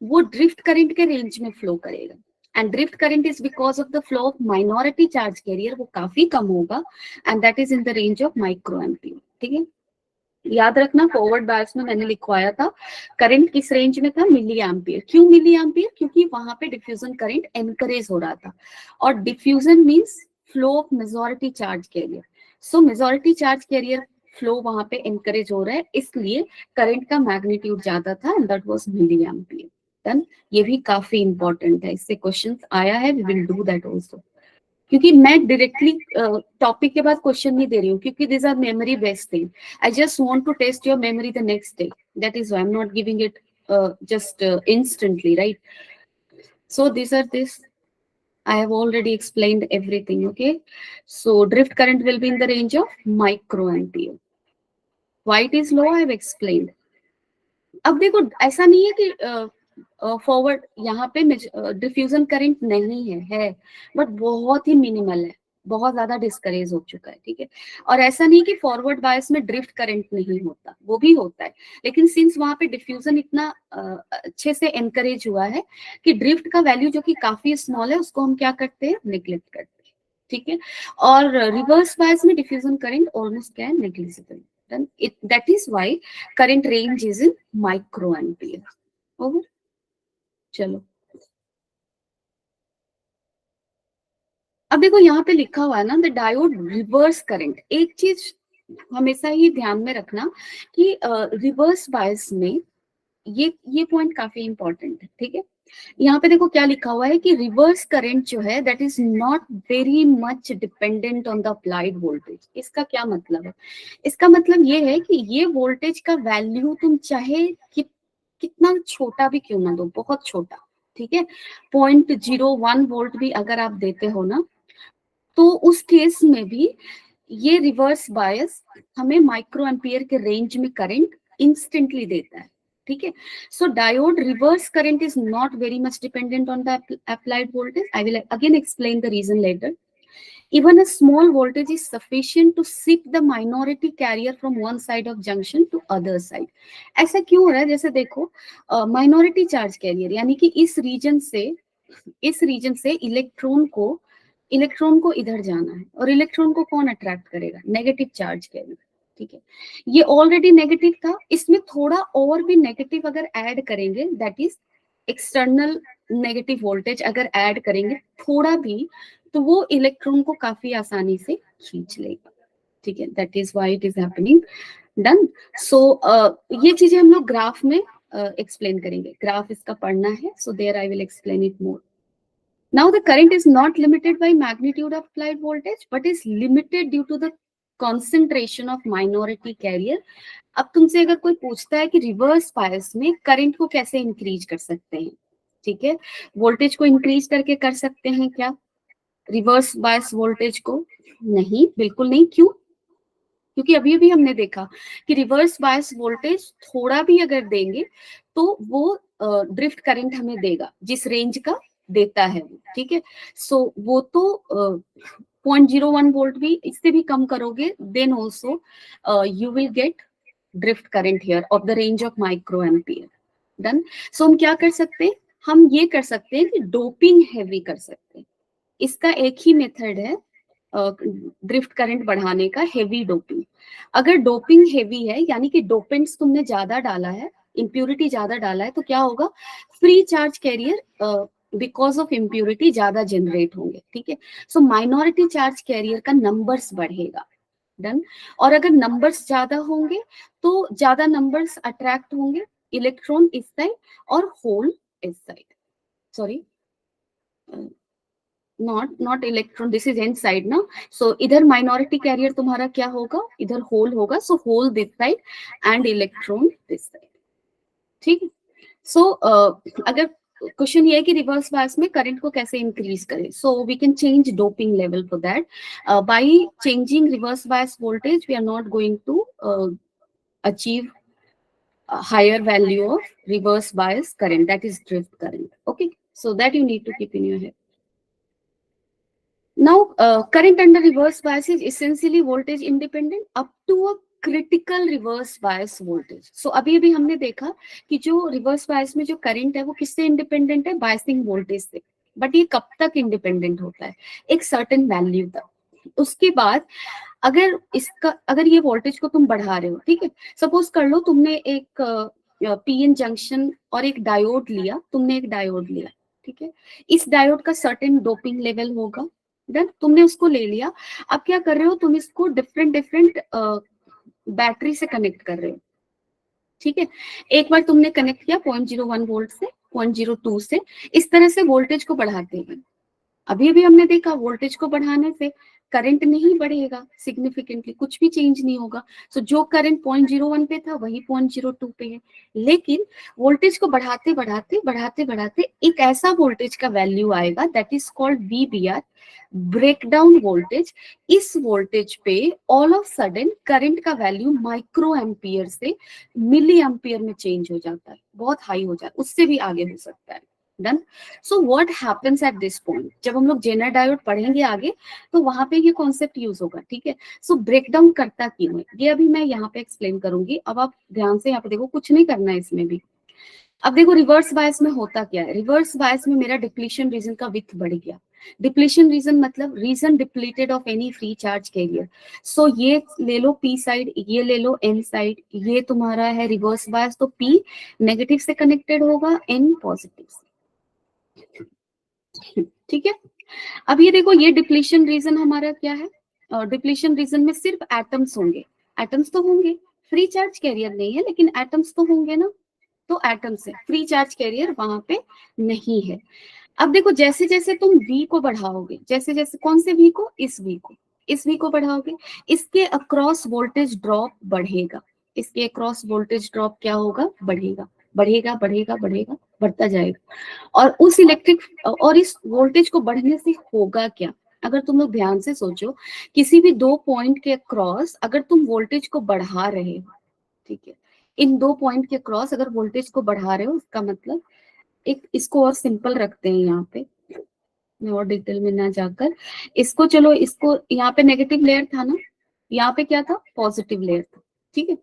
वो drift current के रेंज में फ्लो करेगा, and drift current is because of the flow of minority charge carrier, वो काफी कम होगा, and that is in the range of microampere. ठीक है, याद रखना फॉरवर्ड बायस में मैंने लिखवाया था करंट किस रेंज में था, मिली एम्पियर. क्यों मिली एम्पियर? क्योंकि वहां पे डिफ्यूजन करंट एनकरेज हो रहा था, और diffusion means flow of majority charge carrier. So majority charge carrier flow वहां पे एनकरेज हो रहा है, इसलिए करंट का मैग्नीट्यूड ज्यादा था, and that was milli ampere. Done. ये भी काफी इंपॉर्टेंट है, इससे क्वेश्चंस आया है, we will do that also. क्योंकि मैं डायरेक्टली टॉपिक के बाद क्वेश्चन नहीं दे रही हूँ, क्योंकि this are memory based thing. I just want to test your memory the next day, that is why I am not giving it just instantly, right? So these are this, I have already explained everything. Okay, so drift current will be in the range of microampere. Why it is low, I have explained. अब देखो ऐसा नहीं है कि forward यहाँ पे diffusion current नहीं है, बट बहुत ही मिनिमल है, बहुत ज्यादा डिस्करेज हो चुका है. ठीक है, और ऐसा नहीं कि फॉरवर्ड बायस में ड्रिफ्ट करंट नहीं होता, वो भी होता है, लेकिन सिंस वहां पे डिफ्यूजन इतना अच्छे से एनकरेज हुआ है कि ड्रिफ्ट का वैल्यू जो कि काफी स्मॉल है, उसको हम क्या करते हैं, निग्लेक्ट करते हैं. ठीक है, और रिवर्स बायस में डिफ्यूजन करंट ऑलमोस्ट क्या है, negligible. That is why current range is in microampere. Over. चलो अब देखो यहाँ पे लिखा हुआ है ना, द डायोड रिवर्स करंट. एक चीज हमेशा ही ध्यान में रखना कि रिवर्स बायस में ये पॉइंट काफी इंपॉर्टेंट है. ठीक है, यहाँ पे देखो क्या लिखा हुआ है कि रिवर्स करंट जो है that is not very much dependent on the applied voltage. इसका क्या मतलब है? इसका मतलब ये है कि ये वोल्टेज का वैल्यू तुम चाहे कितना छोटा भी क्यों ना दो, बहुत छोटा, ठीक है, 0.01 वोल्ट भी अगर आप देते हो ना, तो उस केस में भी ये रिवर्स बायस हमें माइक्रो एम्पियर के रेंज में करंट इंस्टेंटली देता है. ठीक है, so diode reverse current is not very much dependent on the applied voltage. I will again explain the reason later. Even a small voltage is sufficient to shift the minority carrier from one side of junction to other side. ऐसा क्यों हो रहा है? जैसे देखो minority charge carrier, यानी कि इस रीजन से इलेक्ट्रॉन को इधर जाना है, और इलेक्ट्रॉन को कौन अट्रैक्ट करेगा? Negative charge carrier. ठीक है, ये ऑलरेडी नेगेटिव था, इसमें थोड़ा और भी नेगेटिव अगर ऐड करेंगे, that is external negative voltage अगर ऐड करेंगे थोड़ा भी, तो वो इलेक्ट्रॉन को काफी आसानी से खींच लेगा. ठीक है, that is why it is happening. Done. So ये चीजें हम लोग ग्राफ में एक्सप्लेन करेंगे, ग्राफ इसका पढ़ना है, so there I will explain it more. Now the current is not limited by magnitude of applied voltage, but is limited due to the concentration of minority carrier. अब तुमसे अगर कोई पूछता है कि रिवर्स बायस में करंट को कैसे इंक्रीज कर सकते हैं, ठीक है, वोल्टेज को इंक्रीज करके कर सकते हैं क्या रिवर्स बायस वोल्टेज को? नहीं, बिल्कुल नहीं। क्यों? क्योंकि अभी अभी हमने देखा कि रिवर्स बायस वोल्टेज थोड़ा भी अगर देंगे तो वो ड्रिफ्ट करंट हमें देगा जिस रेंज का देता है वो, ठीक है। सो वो तो 0.01 वोल्ट भी, इससे भी कम करोगे then also you will get drift current here of the range of micro ampere. Done. So हम क्या कर सकते हैं, हम ये कर सकते हैं कि डोपिंग हैवी कर सकते हैं। इसका एक ही मेथड है ड्रिफ्ट करंट बढ़ाने का, हेवी डोपिंग। अगर डोपिंग हेवी है यानी कि डोपेंट्स तुमने ज्यादा डाला है, इम्प्यूरिटी ज्यादा डाला है, तो क्या होगा, free charge career because of impurity ज्यादा जनरेट होंगे, ठीक है। सो माइनॉरिटी चार्ज कैरियर का नंबर्स बढ़ेगा। डन। और अगर नंबर्स ज्यादा होंगे तो ज्यादा नंबर्स अट्रैक्ट होंगे इलेक्ट्रॉन इस साइड और होल इस side, sorry not electron, this is N side ना। सो इधर माइनॉरिटी कैरियर तुम्हारा क्या होगा, इधर होल होगा, so hole this side and electron this side, ठीक है। सो अगर क्वेश्चन ये है कि रिवर्स बायस में करंट को कैसे इंक्रीज करें, so we can change doping level for that by changing reverse bias voltage we are not going to achieve higher value of reverse bias current, that is drift current. Okay, so that you need to keep in your head. Now current under reverse bias is essentially voltage independent up to a critical reverse bias voltage. So अभी अभी हमने देखा कि जो reverse bias में जो current है वो किससे इंडिपेंडेंट है, बायसिंग वोल्टेज से। बट ये कब तक इंडिपेंडेंट होता है, एक सर्टेन वैल्यू तक। उसके बाद अगर ये वोल्टेज को तुम बढ़ा रहे हो, ठीक है, सपोज कर लो तुमने एक पीएन जंक्शन और एक डायोड लिया, ठीक है, इस डायोड का सर्टेन डोपिंग लेवल होगा। डन, तुमने उसको ले लिया। अब क्या कर रहे हो, तुम इसको डिफरेंट बैटरी से कनेक्ट कर रहे हो, ठीक है। एक बार तुमने कनेक्ट किया 0.01 वोल्ट से, 0.02 से, इस तरह से वोल्टेज को बढ़ाते हैं। अभी भी हमने देखा वोल्टेज को बढ़ाने से करंट नहीं बढ़ेगा सिग्निफिकेंटली, कुछ भी चेंज नहीं होगा। सो जो करंट 0.01 पे था वही 0.02 पे है। लेकिन वोल्टेज को बढ़ाते बढ़ाते एक ऐसा वोल्टेज का वैल्यू आएगा that is called VBR, breakdown voltage. इस वोल्टेज पे ऑल ऑफ सडन करंट का वैल्यू माइक्रो एम्पियर से मिली एम्पियर में चेंज हो जाता है, बहुत हाई हो जाता है, उससे भी आगे हो सकता है। Done. So what happens at this point, जब हम लोग जेनर डायोड पढ़ेंगे आगे तो वहां पे ये कॉन्सेप्ट यूज होगा, ठीक है। सो ब्रेक डाउन करता क्यों है ये अभी मैं यहाँ पे एक्सप्लेन करूंगी। अब आप ध्यान से यहाँ पे देखो, कुछ नहीं करना है इसमें भी। अब देखो रिवर्स बायस में होता क्या है, रिवर्स बायस में मेरा डिप्लीशन रीजन का विड्थ बढ़ गया। डिप्लीशन रीजन मतलब region depleted of any free charge carrier. So ये ले लो पी साइड, ये ले लो एन साइड, ये तुम्हारा है रिवर्स बायस, तो पी नेगेटिव से कनेक्टेड होगा, एन पॉजिटिव से, ठीक है। अब ये देखो, ये डिप्लीशन रीजन हमारा क्या है, डिप्लीशन रीजन में सिर्फ एटम्स होंगे, एटम्स तो होंगे, फ्री चार्ज कैरियर नहीं है लेकिन एटम्स तो होंगे ना, तो एटम्स है, फ्री चार्ज कैरियर वहां पे नहीं है। अब देखो जैसे जैसे तुम V को बढ़ाओगे, जैसे जैसे कौन से V को, इस V को बढ़ाओगे, इसके अक्रॉस वोल्टेज ड्रॉप बढ़ेगा, इसके अक्रॉस वोल्टेज ड्रॉप क्या होगा, बढ़ेगा, बढ़ता जाएगा। और उस इस वोल्टेज को बढ़ने से होगा क्या, अगर तुम लोग ध्यान से सोचो, किसी भी दो पॉइंट के अक्रॉस अगर तुम वोल्टेज को बढ़ा रहे हो, ठीक है, इन दो पॉइंट के क्रॉस अगर वोल्टेज को बढ़ा रहे हो, इसका मतलब एक, इसको और सिंपल रखते हैं यहाँ पे, मैं और डिटेल में ना जाकर, इसको चलो, इसको यहाँ पे नेगेटिव लेयर था ना, यहाँ पे क्या था, पॉजिटिव लेयर था, ठीक है,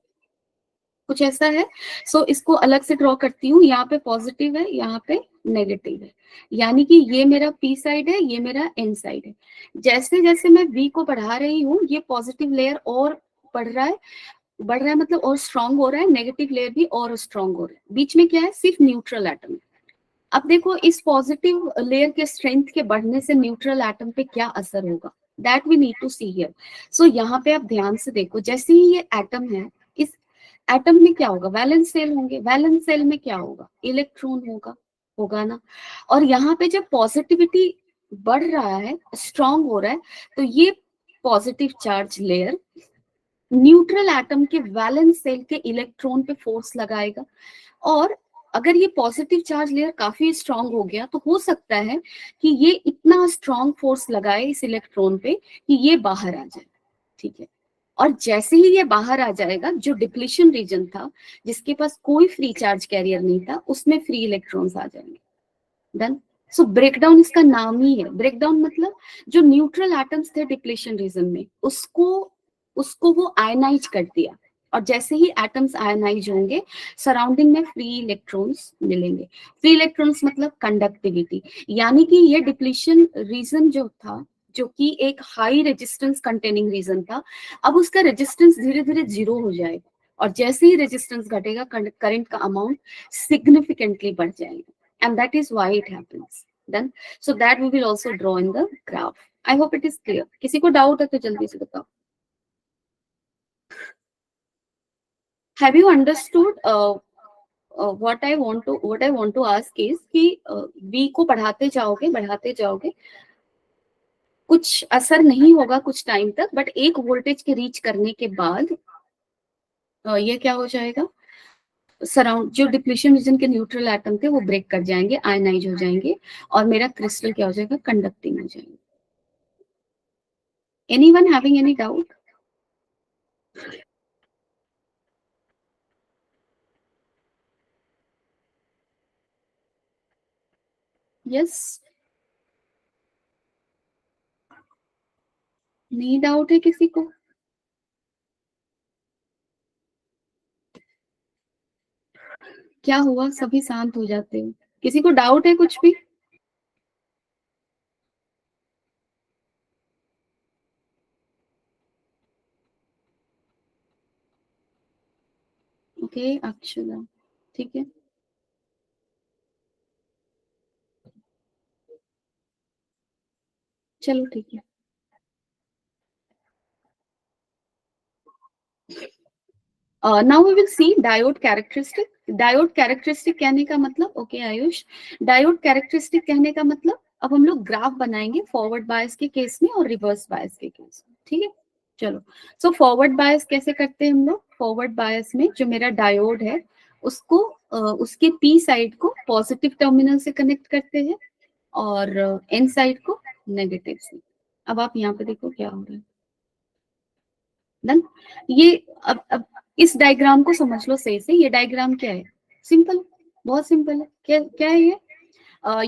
कुछ ऐसा है। सो इसको अलग से ड्रॉ करती हूँ, यहाँ पे पॉजिटिव है, यहाँ पे नेगेटिव है, यानी कि ये मेरा पी साइड है, ये मेरा एन साइड है। जैसे जैसे मैं V को बढ़ा रही हूँ, ये पॉजिटिव लेयर और बढ़ रहा है मतलब और स्ट्रांग हो रहा है, नेगेटिव लेयर भी और स्ट्रांग हो रहा है। बीच में क्या है, सिर्फ न्यूट्रल एटम। अब देखो इस पॉजिटिव लेयर के स्ट्रेंथ के बढ़ने से न्यूट्रल एटम पे क्या असर होगा, that we need to see here. So यहाँ पे आप ध्यान से देखो, जैसे ही ये एटम है, इस एटम में क्या होगा, वैलेंस सेल होंगे, वैलेंस सेल में क्या होगा, इलेक्ट्रॉन होगा ना। और यहाँ पे जब पॉजिटिविटी बढ़ रहा है, स्ट्रांग हो रहा है, तो ये positive charge layer neutral atom के वैलेंस सेल के इलेक्ट्रॉन पे फोर्स लगाएगा, और अगर ये पॉजिटिव चार्ज लेयर काफी स्ट्रांग हो गया तो हो सकता है कि ये इतना स्ट्रांग फोर्स लगाए इस इलेक्ट्रॉन पे कि ये बाहर आ जाए, ठीक है। और जैसे ही ये बाहर आ जाएगा, जो डिप्लीशन रीजन था जिसके पास कोई फ्री चार्ज कैरियर नहीं था, उसमें फ्री इलेक्ट्रॉन्स आ जाएंगे। डन। सो ब्रेकडाउन इसका नाम ही है। ब्रेकडाउन मतलब जो न्यूट्रल एटम्स थे डिप्लीशन रीजन में, उसको उसको वो आयनाइज कर दिया, और जैसे ही एटम्स आयनाइज होंगे, सराउंडिंग में फ्री इलेक्ट्रॉन्स मिलेंगे। फ्री इलेक्ट्रॉन्स मतलब कंडक्टिविटी, यानी कि ये डिप्लीशन रीजन जो था, जो कि एक हाई रेजिस्टेंस कंटेनिंग रीजन था, अब उसका रेजिस्टेंस धीरे धीरे जीरो हो जाएगा, और जैसे ही रेजिस्टेंस घटेगा, करंट का अमाउंट सिग्निफिकेंटली बढ़ जाएगा, and that is why it happens. Then so that we will also draw in the graph. I hope it is clear. किसी को डाउट है तो जल्दी से बताओ. Have you understood what I want to ask is कि V को बढ़ाते जाओगे, कुछ असर नहीं होगा कुछ टाइम तक, बट एक वोल्टेज के रीच करने के बाद ये क्या हो जाएगा, सराउंड जो डिप्लीशन रीजन के न्यूट्रल एटम थे वो ब्रेक कर जाएंगे, आयनाइज हो जाएंगे, और मेरा क्रिस्टल क्या हो जाएगा, कंडक्टिंग हो जाएंगे. Anyone having any doubt? Yes. नहीं डाउट है किसी को? क्या हुआ, सभी शांत हो जाते हो? किसी को डाउट है कुछ भी? ओके अक्षरा, ठीक है. चलो ठीक है. Now we will see diode characteristic. Diode characteristic कहने का मतलब, ओके आयुष, डायोड कैरेक्टरिस्टिक कहने का मतलब, अब हम लोग ग्राफ बनाएंगे फॉरवर्ड बायस के केस में और रिवर्स बायस के केस में, ठीक है. चलो, सो फॉरवर्ड बायस कैसे करते हैं हम लोग? फॉरवर्ड बायस में जो मेरा डायोड है, उसको उसके पी साइड को पॉजिटिव टर्मिनल से कनेक्ट करते हैं, और एन साइड को नेगेटिव से. अब आप यहाँ पे देखो क्या हो रहा है. डन. ये अब इस डायग्राम को समझ लो सही से. ये डायग्राम क्या है? सिंपल, बहुत सिंपल है. क्या क्या है ये?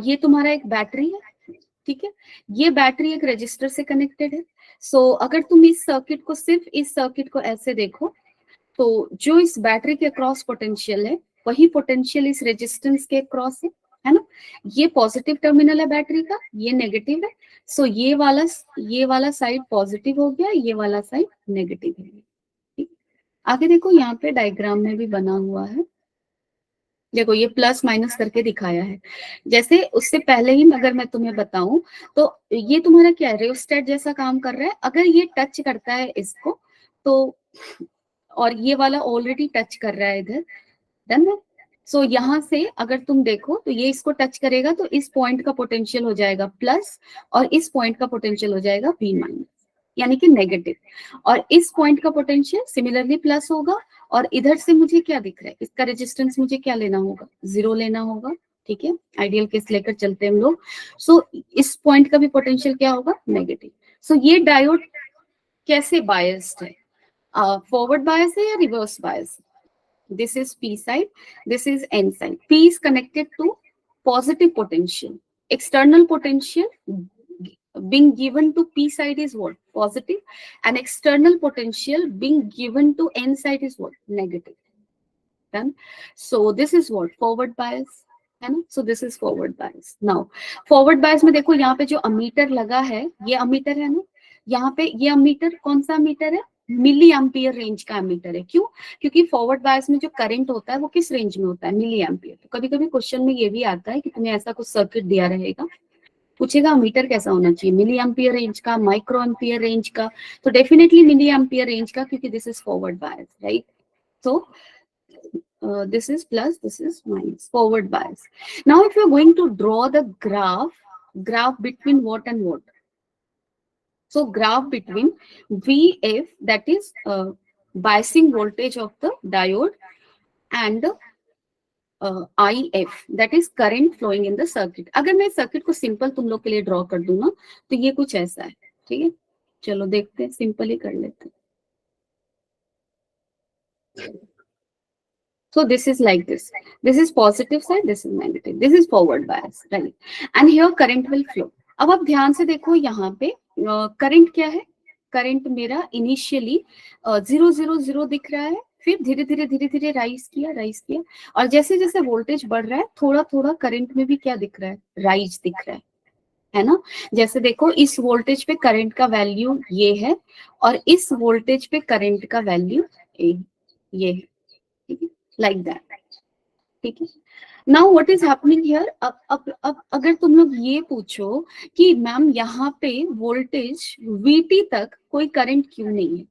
ये तुम्हारा एक बैटरी है, ठीक है. ये बैटरी एक रजिस्टर से कनेक्टेड है. सो अगर तुम इस सर्किट को, सिर्फ इस सर्किट को ऐसे देखो, तो जो इस बैटरी के क्रॉस पोटेंशियल है, वही पोटेंशियल इस रेजिस्टेंस के क्रॉस है ना. ये पॉजिटिव टर्मिनल है बैटरी का, ये नेगेटिव है. सो ये वाला साइड पॉजिटिव हो गया, ये वाला साइड नेगेटिव है. ठीक? आगे देखो, यहाँ पे डायग्राम में भी बना हुआ है. देखो ये प्लस माइनस करके दिखाया है. जैसे उससे पहले ही अगर मैं तुम्हें बताऊं, तो ये तुम्हारा क्या है, रेयोस्टेट जैसा काम कर रहा है. अगर ये टच करता है इसको, तो और ये वाला ऑलरेडी टच कर रहा है इधर, डन है. सो यहाँ से अगर तुम देखो, तो ये इसको टच करेगा, तो इस पॉइंट का पोटेंशियल हो जाएगा प्लस, और इस पॉइंट का पोटेंशियल हो जाएगा V माइनस, यानी कि नेगेटिव. और इस पॉइंट का पोटेंशियल सिमिलरली प्लस होगा, और इधर से मुझे क्या दिख रहा है, इसका रेजिस्टेंस मुझे क्या लेना होगा, 0 लेना होगा, ठीक है. आइडियल केस लेकर चलते हैं हम लोग. सो इस पॉइंट का भी पोटेंशियल क्या होगा, नेगेटिव. सो ये डायोड कैसे बायस्ड है? फॉरवर्ड बायस है या reverse bias? This is P side, this is N side. P is connected to positive potential. External potential being given to P side is what? Positive. And external potential being given to N side is what? Negative. Done. So this is what? Forward bias. है ना. So this is forward bias. Now forward bias में देखो, यहाँ पे जो ammeter लगा है, ये अमीटर है ना. यहाँ पे ये अमीटर कौन सा अमीटर है? मिली एम्पियर रेंज का एमीटर है. क्यों? क्योंकि फॉरवर्ड बायस में जो करंट होता है वो किस रेंज में होता है, मिली एम्पियर. तो कभी कभी क्वेश्चन में ये भी आता है कि तुम्हें ऐसा कुछ सर्किट दिया रहेगा, पूछेगा मीटर कैसा होना चाहिए, मिली एम्पियर रेंज का, माइक्रो एम्पियर रेंज का. तो डेफिनेटली मिली एम्पियर रेंज का, क्योंकि this is forward bias, right. So this is plus, this is minus, forward bias. Now if you're going to draw the graph between what and what? So graph between VF, that is biasing voltage of the diode, and IF, that is current flowing in the circuit. अगर मैं circuit को simple तुम लोग के लिए draw कर दूं ना, तो ये कुछ ऐसा है, ठीक है। चलो देखते हैं, सिंपल ही कर लेते हैं। So this is like this. This is positive side, this is negative. This is forward bias, right? And here current will flow. अब आप ध्यान से देखो यहाँ पे करंट क्या है। करंट मेरा इनिशियली 000 दिख रहा है, फिर धीरे धीरे राइज किया, और जैसे जैसे वोल्टेज बढ़ रहा है थोड़ा थोड़ा करंट में भी क्या दिख रहा है, राइज दिख रहा है ना। जैसे देखो इस वोल्टेज पे करंट का वैल्यू ये है, और इस वोल्टेज पे करंट का वैल्यू ये है, ठीक है, लाइक दैट, ठीक है। Now what is happening here, अब अगर तुम लोग ये पूछो कि मैम यहाँ पे वोल्टेज VT तक कोई करंट क्यों नहीं है,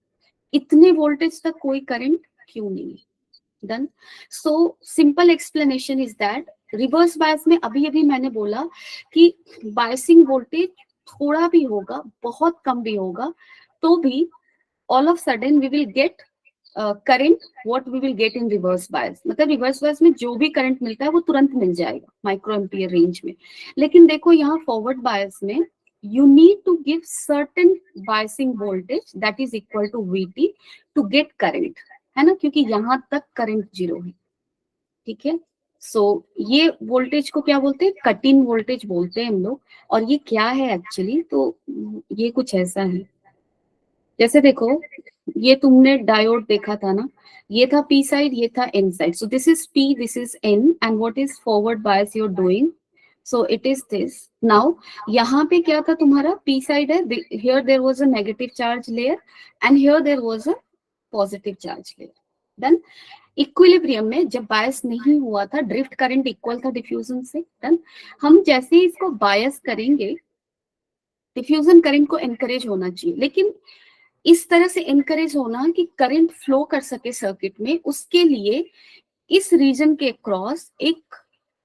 इतने वोल्टेज तक कोई करंट क्यों नहीं है, done. So simple explanation is that reverse bias में अभी अभी मैंने बोला कि बायसिंग वोल्टेज थोड़ा भी होगा, बहुत कम भी होगा, तो भी all of sudden we will get current what we will get in reverse bias. मतलब रिवर्स बायस में जो भी करंट मिलता है वो तुरंत मिल जाएगा माइक्रो एम्पियर रेंज में। लेकिन देखो यहाँ फॉरवर्ड बायस में you need to give certain biasing voltage that is equal to VT to get current, है ना, क्योंकि यहाँ तक करंट 0 है, ठीक है। सो ये वोल्टेज को क्या बोलते हैं, कट इन वोल्टेज बोलते हैं हम लोग। और ये क्या है एक्चुअली, तो ये कुछ ऐसा है, जैसे देखो ये तुमने डायोड देखा था ना, ये था पी साइड, ये था N side. So this is P, this is N, and what is forward bias you are doing, so it is this. Now यहाँ पे क्या था तुम्हारा, पी साइड है, here there was a negative charge layer, and here there was a positive charge layer, done. Equilibrium में जब bias नहीं हुआ था, ड्रिफ्ट करंट इक्वल था डिफ्यूजन से, डन। हम जैसे ही इसको बायस करेंगे, डिफ्यूजन करंट को एनकरेज होना चाहिए, लेकिन इस तरह से एनकरेज होना कि करंट फ्लो कर सके सर्किट में, उसके लिए इस रीजन के क्रॉस एक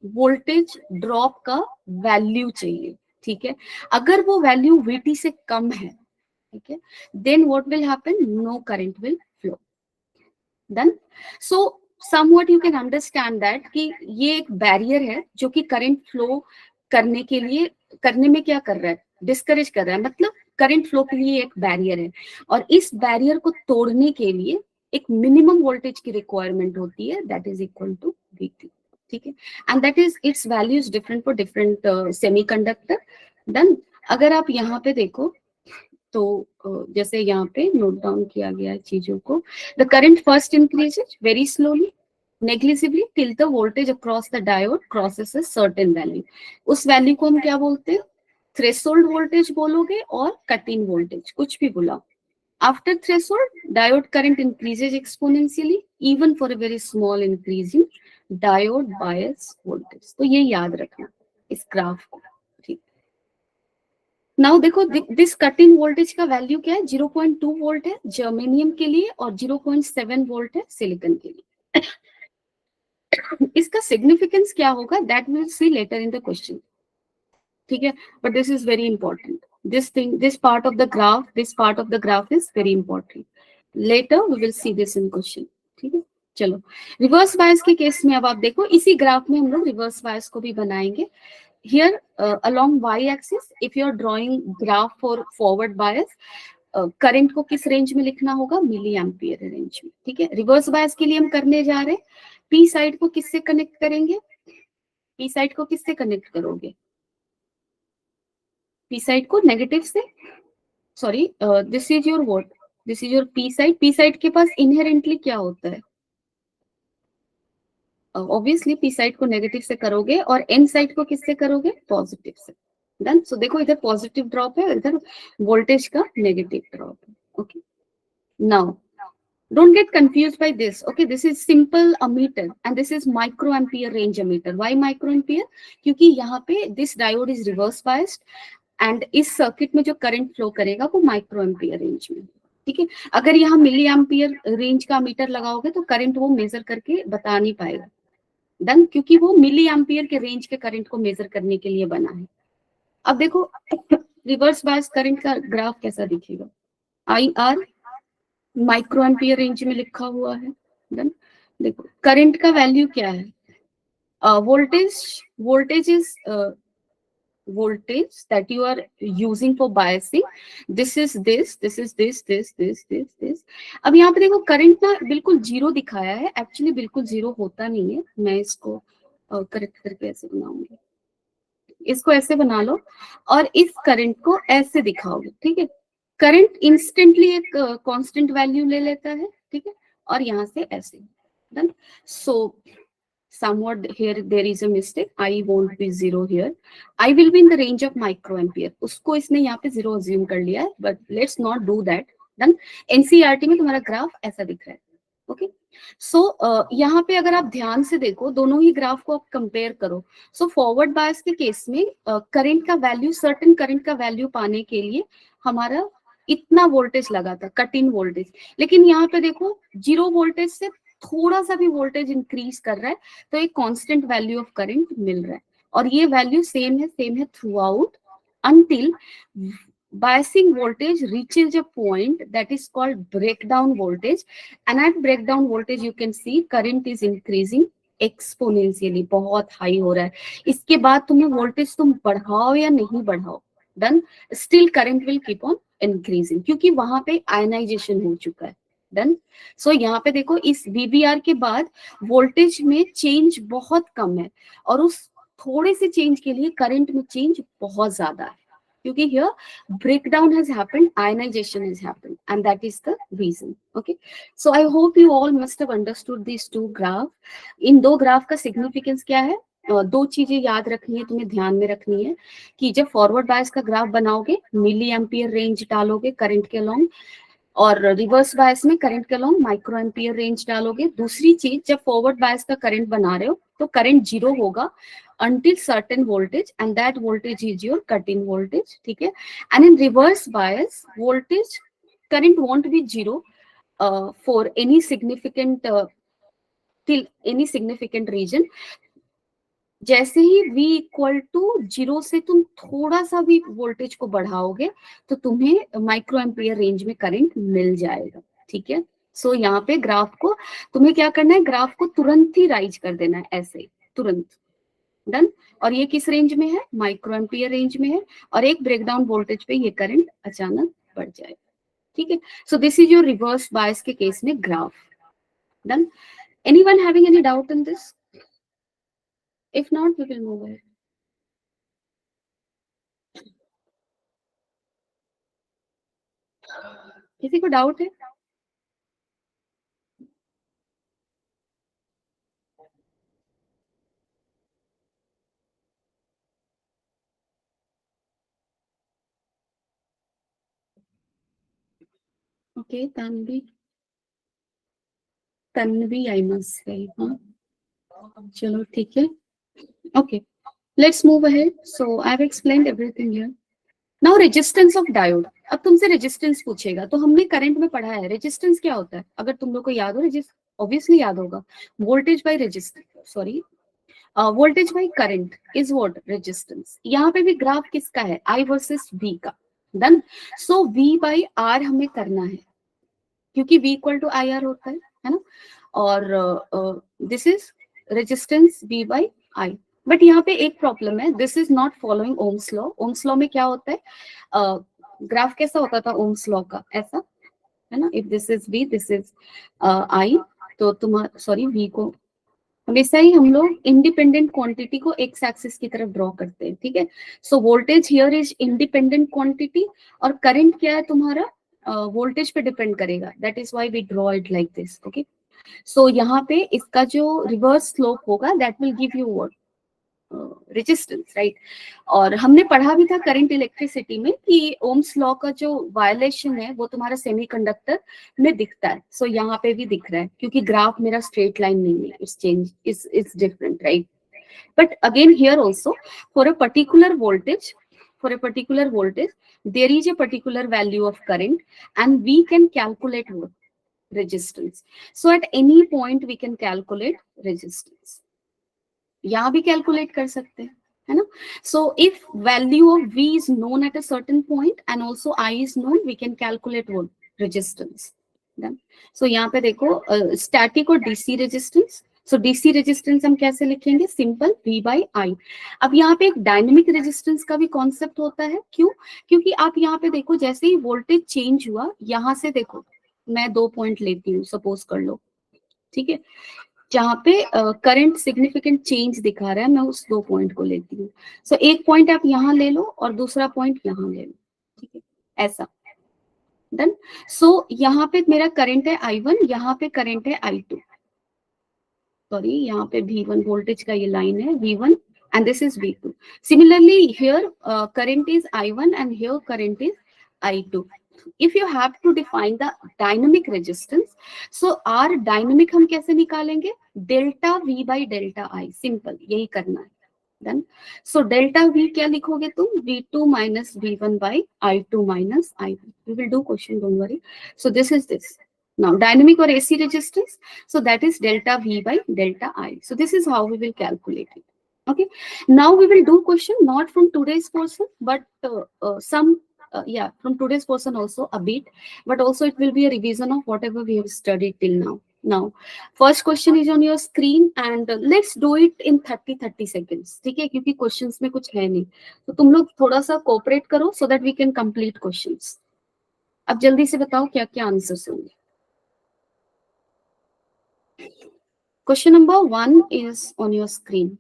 वोल्टेज ड्रॉप का वैल्यू चाहिए, ठीक है। अगर वो वैल्यू VT से कम है, ठीक है, then what will happen, no current will flow, done. So somewhat you can understand that कि ये एक बैरियर है जो कि करंट फ्लो करने के लिए, करने में क्या कर रहा है, डिस्करेज कर रहा है, मतलब करंट फ्लो के लिए एक बैरियर है। और इस बैरियर को तोड़ने के लिए एक मिनिमम वोल्टेज की रिक्वायरमेंट होती है, that is equal to VT, ठीक है। And that is its value is different for different semiconductor, done. अगर आप यहाँ पे देखो तो जैसे यहाँ पे नोट डाउन किया गया है चीजों को, the current first increases very slowly negligibly till the voltage across the diode crosses a certain value। उस वैल्यू को हम क्या बोलते हैं, थ्रेशोल्ड वोल्टेज बोलोगे और कट इन वोल्टेज, कुछ भी बुलाओ। After threshold diode current increases exponentially even for a very small increase in diode bias voltage. तो ये याद रखना इस ग्राफ को, ठीक। नाउ देखो दिस कट इन वोल्टेज का वैल्यू क्या है, 0.2 वोल्ट है जर्मेनियम के लिए और 0.7 वोल्ट है सिलिकॉन के लिए। इसका सिग्निफिकेंस क्या होगा, that will see later in the question, ठीक है। But this is very important, this thing, this part of the graph, this part of the graph is very important, later we will see this in question, ठीक है। चलो reverse bias के case में अब आप देखो, इसी ग्राफ में हम लोग रिवर्स बायस को भी बनाएंगे। Here along y-axis, if you are drawing graph for forward bias, current को किस रेंज में लिखना होगा, मिली एम्पियर रेंज में, ठीक है। रिवर्स बायस के लिए हम करने जा रहे हैं, पी साइड को किससे कनेक्ट करेंगे, पी साइड को किससे कनेक्ट करोगे, पी साइड को नेगेटिव से, sorry this is your what, this is your P side. P side के पास इनहेरेंटली क्या होता है, ऑब्वियसली पी साइड को नेगेटिव से करोगे और एन साइड को किससे करोगे, पॉजिटिव से, डन। सो देखो इधर पॉजिटिव ड्रॉप है, इधर वोल्टेज का नेगेटिव ड्रॉप है, okay. Now don't get confused by this, okay, this is simple ammeter and this is microampere range ammeter। why microampere, क्योंकि यहाँ पे this diode is reverse biased and इस circuit में जो करंट फ्लो करेगा वो microampere range में, ठीक है। अगर यहाँ मिली एम्पियर रेंज का मीटर लगाओगे तो करंट वो मेजर करके बता नहीं पाएगा, डन, क्योंकि वो मिली एम्पियर के रेंज के करंट को मेजर करने के लिए बना है। अब देखो रिवर्स बायस करंट का ग्राफ कैसा दिखेगा? IR माइक्रो एम्पियर रेंज में लिखा हुआ है। डन। देखो करंट का वैल्यू क्या है? voltage is voltage that you are using for biasing. this is this. अब यहाँ पे देखो करंट ना बिल्कुल जीरो दिखाया है, एक्चुअली बिल्कुल जीरो होता नहीं है। मैं इसको करेक्ट करके ऐसे बनाऊंगी, इसको ऐसे बना लो और इस करंट को ऐसे दिखाओगे, ठीक है। करंट इंस्टेंटली एक कांस्टेंट वैल्यू ले लेता है, ठीक है, और यहाँ से ऐसे। Done. So somewhat here there is a mistake, I won't be zero here, I will be in the range of microampere। उसको इसने यहाँ पे जीरो अज्यूम कर लिया है, but let's not do that। Done. NCERT में तुम्हारा ग्राफ ऐसा दिख रहा है, ओके। सो यहाँ पे अगर आप ध्यान से देखो, दोनों ही ग्राफ को आप कंपेयर करो। सो फॉरवर्ड बायस के केस में करंट का वैल्यू, सर्टेन करंट का वैल्यू पाने के लिए हमारा इतना वोल्टेज लगा था, कट इन वोल्टेज। लेकिन यहाँ पे देखो जीरो वोल्टेज से थोड़ा सा भी वोल्टेज इंक्रीज कर रहा है तो एक कांस्टेंट वैल्यू ऑफ करंट मिल रहा है, और ये वैल्यू सेम है through out until biasing voltage reaches a point that is called breakdown voltage, and at breakdown voltage you can see current is increasing exponentially, बहुत हाई हो रहा है। इसके बाद तुम्हें वोल्टेज तुम बढ़ाओ या नहीं बढ़ाओ, done, still current will keep on increasing, क्योंकि वहां पे आयनाइजेशन हो चुका है। डन। सो यहाँ पे देखो इस VBR के बाद वोल्टेज में चेंज बहुत कम है, और उस थोड़े से चेंज के लिए करंट में चेंज बहुत ज्यादा है, क्योंकि here breakdown has happened, ionization has happened, and that is the reason। Okay, so I hope you all must have understood these two graph। इन दो ग्राफ का सिग्निफिकेंस क्या है? दो चीजें याद रखनी है, तुम्हें ध्यान में रखनी है कि जब फॉरवर्ड बायस का ग्राफ बनाओगे मिली एम्पियर रेंज डालोगे करंट के अलोंग, और रिवर्स बायस में करंट के अलोंग माइक्रो एम्पियर रेंज डालोगे। दूसरी चीज, जब फॉरवर्ड बायस का करंट बना रहे हो तो करंट जीरो होगा until certain voltage, and that voltage is your cut-in voltage, ठीक है। And in reverse bias voltage current won't be zero for any significant till any significant region। जैसे ही V equal to zero से तुम थोड़ा सा भी voltage को बढ़ाओगे तो तुम्हें माइक्रो एम्पियर रेंज में करंट मिल जाएगा, ठीक है। सो यहाँ पे ग्राफ को तुम्हें क्या करना है, ग्राफ को तुरंत ही राइज कर देना है, ऐसे तुरंत। डन। और ये किस रेंज में है? माइक्रो एम्पियर रेंज में है, और एक ब्रेकडाउन वोल्टेज पे ये करंट अचानक बढ़ जाएगा, ठीक है। So this is your reverse bias के केस में graph. Done. Anyone having any doubt in this? If not we will move ahead. किसी को डाउट है? Okay, Tanvi I must say, हाँ चलो ठीक है। Okay, let's move ahead. So I have explained everything here. Now resistance of diode. अब तुमसे resistance पूछेगा, तो हमने करंट में पढ़ा है रेजिस्टेंस क्या होता है, अगर तुम लोग को याद हो, ऑब्वियसली याद होगा, voltage by resistance, sorry voltage by current is what? Resistance. यहाँ पे भी ग्राफ किसका है? I वर्सेस V का। डन। सो V बाय R हमें करना है, क्योंकि V इक्वल टू IR होता है ना, और this is resistance V by I। But यहाँ पे एक प्रॉब्लम है, this is not following Ohm's law. Ohm's law में क्या होता है, ग्राफ कैसा होता था ओम्स लॉ का? ऐसा है ना, if this is V, this is I, तो तुम्हारा सॉरी V को हमेशा ही हम लोग इंडिपेंडेंट क्वांटिटी को एक्स एक्सिस की तरफ ड्रॉ करते हैं, ठीक है। So voltage here is independent quantity, और करंट क्या है तुम्हारा? वोल्टेज पे डिपेंड करेगा, that is why we draw it like this, okay. So यहाँ पे इसका जो रिवर्स स्लोप होगा that will give you what? Resistance, right. और हमने पढ़ा भी था करंट इलेक्ट्रिसिटी में कि ओम्स लॉ का जो वायलेशन है वो तुम्हारा सेमीकंडक्टर में दिखता है। सो यहाँ पे भी दिख रहा है, क्योंकि ग्राफ मेरा स्ट्रेट लाइन नहीं है, it's change, it's different, right. But again here also, for a particular voltage, there is a particular value of current, and we can calculate what? Resistance। So at any point we can calculate resistance। यहाँ भी calculate कर सकते हैं, है ना. So if value of V is known at a certain point and also I is known, we can calculate what resistance. Then so यहाँ पे देखो स्टैटिक और डीसी रेजिस्टेंस. सो डीसी रेजिस्टेंस हम कैसे लिखेंगे, सिंपल V by I. अब यहाँ पे एक डायनेमिक रेजिस्टेंस का भी कॉन्सेप्ट होता है. क्यों? क्योंकि आप यहाँ पे देखो जैसे ही वोल्टेज चेंज हुआ, यहाँ से देखो मैं 2 पॉइंट लेती हूँ, सपोज कर लो, ठीक है, जहां पे करंट सिग्निफिकेंट चेंज दिखा रहा है, मैं उस 2 पॉइंट को लेती हूँ. सो एक पॉइंट आप यहाँ ले लो और दूसरा पॉइंट यहाँ ले लो, ठीक है, ऐसा. डन. सो यहाँ पे मेरा करंट है I1, यहाँ पे करंट है I2. सॉरी, यहाँ पे V1 वोल्टेज का ये लाइन है V1 and this is V2. Similarly here current is I1 and here current is I2. If you have to define the dynamic resistance, so R dynamic हम कैसे निकालेंगे, delta V by delta I. Simple, यही करना है. Done. So delta V क्या लिखोगे तुम, V2 minus V1 by I2 minus I1. We will do question, don't worry. So this is this. Now dynamic or AC resistance, so that is delta V by delta I. So this is how we will calculate it. Okay. Now we will do question not from today's portion, but from today's portion also a bit, but also it will be a revision of whatever we have studied till now. Now, first question is on your screen and let's do it in 30 seconds. ठीक है, क्योंकि questions में कुछ है नहीं, तो तुम लोग थोड़ा सा cooperate करो so that we can complete questions. अब जल्दी से बताओ क्या क्या आंसर्स होंगे. Question number 1 is on your screen.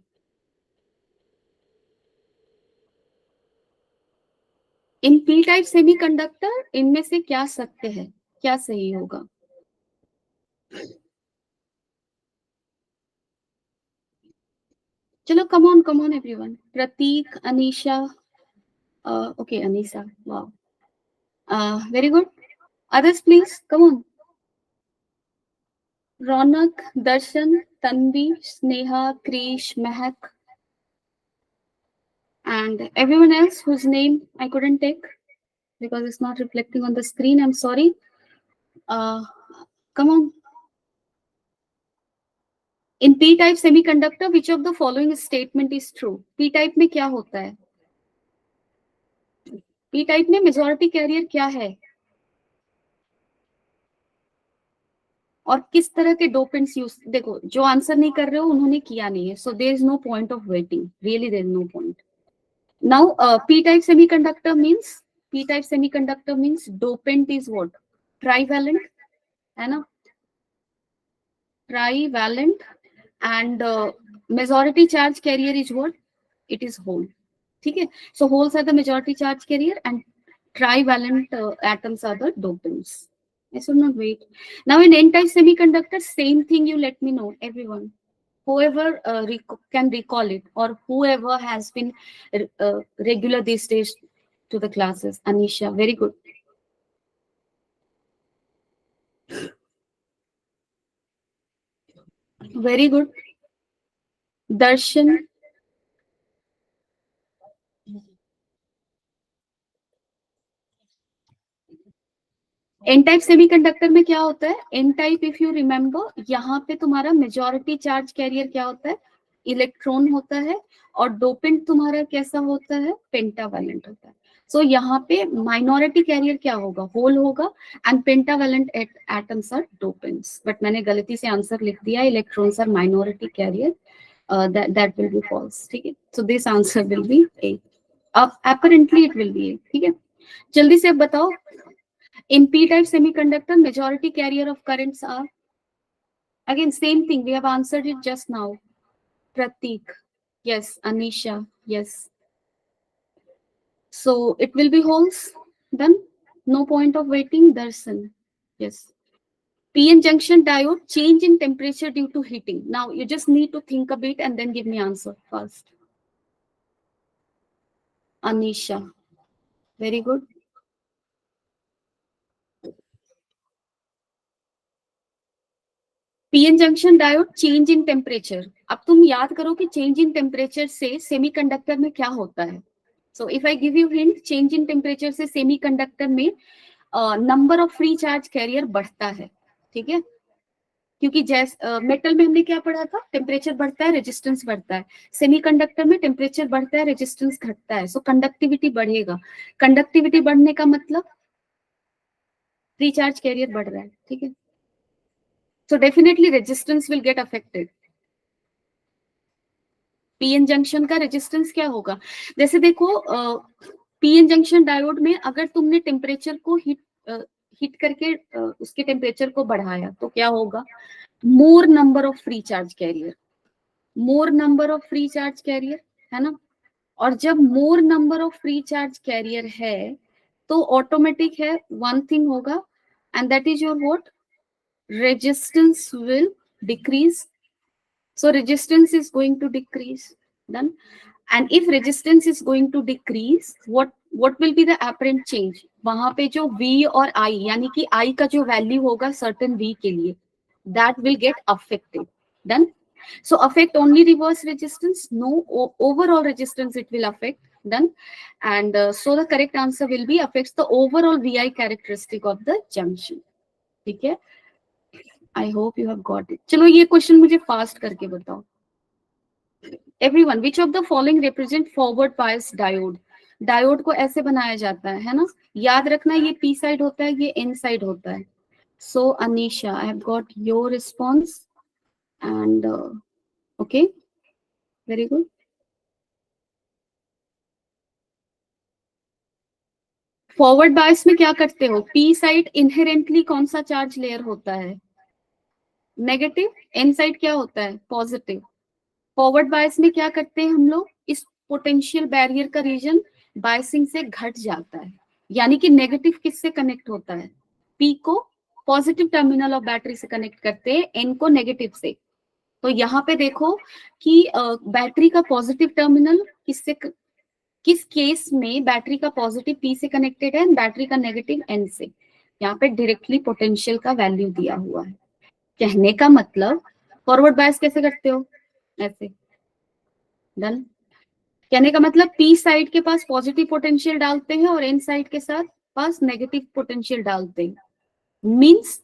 In P-type semiconductor, इनमें से क्या सत्य है, क्या सही होगा? चलो, come on everyone. Pratik, Anisha, okay, Anisha, wow, very good. Others please, come on. Ronak, Darshan, Tanvi, Sneha, Krish, Mehak, and everyone else whose name I couldn't take because it's not reflecting on the screen. I'm sorry. Come on. In P-type semiconductor, which of the following statement is true? P-type में क्या होता है? P-type में majority carrier क्या है? और किस तरह के डोपेंट्स यूज, देखो जो आंसर नहीं कर रहे हो उन्होंने किया नहीं है, so there is no point of waiting, really there is no point. Now P-type semiconductor means dopant is what? Trivalent, है ना? Trivalent. And majority charge carrier is what? It is hole. ठीक है, so holes are the majority charge carrier and trivalent atoms are the dopants. I should not wait. Now in N-type semiconductor, same thing, you let me know, everyone. Whoever can recall it or whoever has been regular these days to the classes. Anisha, very good. Very good. Darshan. N type semiconductor में क्या होता है, N type if you remember, यहाँ पे तुम्हारा majority charge carrier क्या होता है, इलेक्ट्रॉन होता है, और डोपेंट तुम्हारा कैसा होता है, पेंटावैलेंट होता है. सो यहाँ पे माइनॉरिटी कैरियर क्या होगा, होल होगा, and pentavalent atoms are dopants. But मैंने गलती से आंसर लिख दिया, electrons are minority carrier, that will be false. ठीक है, so this answer will be A. Apparently it will be A. ठीक है, जल्दी से बताओ. In P-type semiconductor, majority carrier of currents are, again same thing, we have answered it just now. Pratik, yes. Anisha, yes. So it will be holes. Then no point of waiting. Darshan, yes. PN junction diode, change in temperature due to heating. Now you just need to think a bit and then give me answer first. Anisha, very good. PN junction diode, change in temperature. अब तुम याद करो कि change in temperature से semiconductor में क्या होता है. So if I give you hint, change in temperature से सेमीकंडक्टर में number of free charge career बढ़ता है. ठीक है, क्योंकि जैसे मेटल में हमने क्या पढ़ा था, टेम्परेचर बढ़ता है रेजिस्टेंस बढ़ता है, सेमीकंडक्टर में टेम्परेचर बढ़ता है रेजिस्टेंस घटता है, सो कंडक्टिविटी बढ़ेगा। कंडक्टिविटी बढ़ने का मतलब फ्री चार्ज कैरियर बढ़ रहा है, ठीक है। So definitely resistance will get affected. PN junction का रेजिस्टेंस क्या होगा, जैसे देखो पीएन जंक्शन डायोड में अगर तुमने टेम्परेचर को हीट करके उसके टेम्परेचर को बढ़ाया तो क्या होगा, मोर number of free charge career, more number of free charge career, है ना। और जब मोर number of free charge career है तो ऑटोमेटिक है वन थिंग होगा, and that is your what, resistance will decrease. So resistance is going to decrease. Done. And if resistance is going to decrease, what will be the apparent change? वहां पे जो V और I, यानी कि I का जो value होगा certain V के लिए, that will get affected. Done. So affect only reverse resistance, no overall resistance it will affect. Done. And so the correct answer will be affects the overall VI characteristic of the junction. ठीक है, I hope you have got it. चलो ये question मुझे fast करके बताओ। Everyone, which of the following represent forward bias diode? Diode को ऐसे बनाया जाता है ना, याद रखना ये पी साइड होता है, ये एन साइड होता है। So Anisha, I have got your response and okay, very good. Forward bias में क्या करते हो, पी साइड इनहेरेंटली कौन सा चार्ज लेयर होता है, नेगेटिव, एन साइड क्या होता है, पॉजिटिव। फॉरवर्ड बायस में क्या करते हैं हम लोग, इस पोटेंशियल बैरियर का रीजन बायसिंग से घट जाता है, यानी कि नेगेटिव किससे कनेक्ट होता है, पी को पॉजिटिव टर्मिनल ऑफ बैटरी से कनेक्ट करते हैं, एन को नेगेटिव से। तो यहाँ पे देखो कि बैटरी का पॉजिटिव टर्मिनल किससे, किस केस में बैटरी का पॉजिटिव पी से कनेक्टेड है, बैटरी का नेगेटिव एन से। यहाँ पे डायरेक्टली पोटेंशियल का वैल्यू दिया हुआ है। कहने का मतलब फॉरवर्ड बायस कैसे करते हो, ऐसे। डन। कहने का मतलब पी साइड के पास पॉजिटिव पोटेंशियल डालते हैं और एन साइड के साथ पास नेगेटिव पोटेंशियल डालते हैं। मींस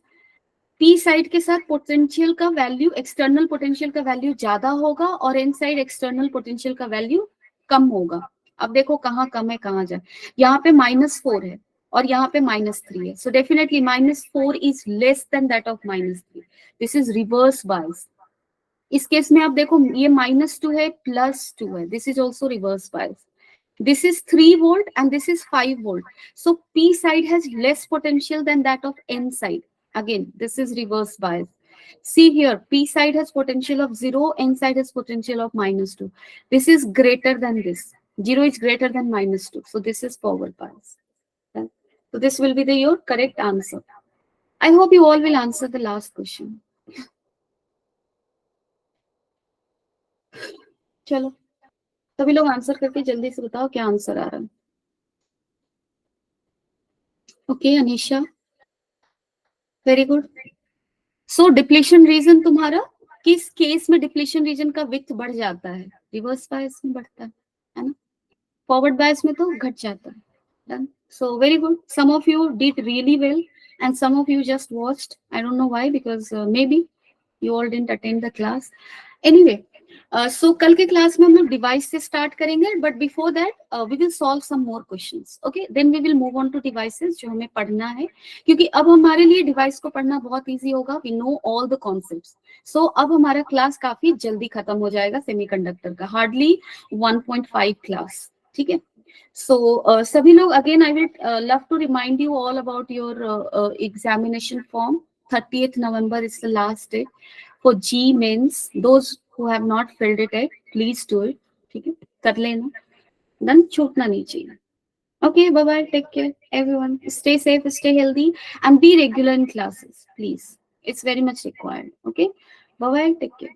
पी साइड के साथ पोटेंशियल का वैल्यू, एक्सटर्नल पोटेंशियल का वैल्यू ज्यादा होगा और एन साइड एक्सटर्नल पोटेंशियल का वैल्यू कम होगा। अब देखो कहाँ कम है कहाँ जाए, यहाँ पे -4 है और यहाँ पे -3 है, so definitely -4 is less than that of -3। This is reverse bias. इस केस में आप देखो ये -2 है, +2 है, this is also reverse bias. This is 3 volt and this is 5 volt. So P side has less potential than that of N side. Again, this is reverse bias. See here, P side has potential of 0, N side has potential of -2. This is greater than this. 0 is greater than -2. So this is forward bias. Okay? So this will be your correct answer. I hope you all will answer the last question. चलो सभी लोग answer करके जल्दी से बताओ क्या answer आ रहा है। Okay Anisha, very good. So depletion region तुम्हारा किस केस में डिप्लीशन रीजन का विड्थ बढ़ जाता है, रिवर्स बायस में बढ़ता है ना, फॉरवर्ड बायस में तो घट जाता है। Done. So very good, some of you did really well and some of you just watched, I don't know why, because maybe you all didn't attend the class. Anyway, so कल के class में हम लोग device से start करेंगे, but before that we will solve some more questions. Okay, then we will move on to devices जो हमें पढ़ना है, क्योंकि अब हमारे लिए डिवाइस को पढ़ना बहुत इजी होगा, we know all the concepts. So अब हमारा क्लास काफी जल्दी खत्म हो जाएगा, सेमीकंडक्टर का हार्डली 1.5 क्लास, ठीक है। सो सभी लोग, again I will love to remind you all about your examination form. 30th November is the last day for G mains. Those who have not filled it yet, please do it. ठीक है, कर लेना, done, छूटना नहीं चाहिए। Okay, bye bye, take care everyone, stay safe, stay healthy and be regular in classes, please, it's very much required. Okay, bye bye, take care.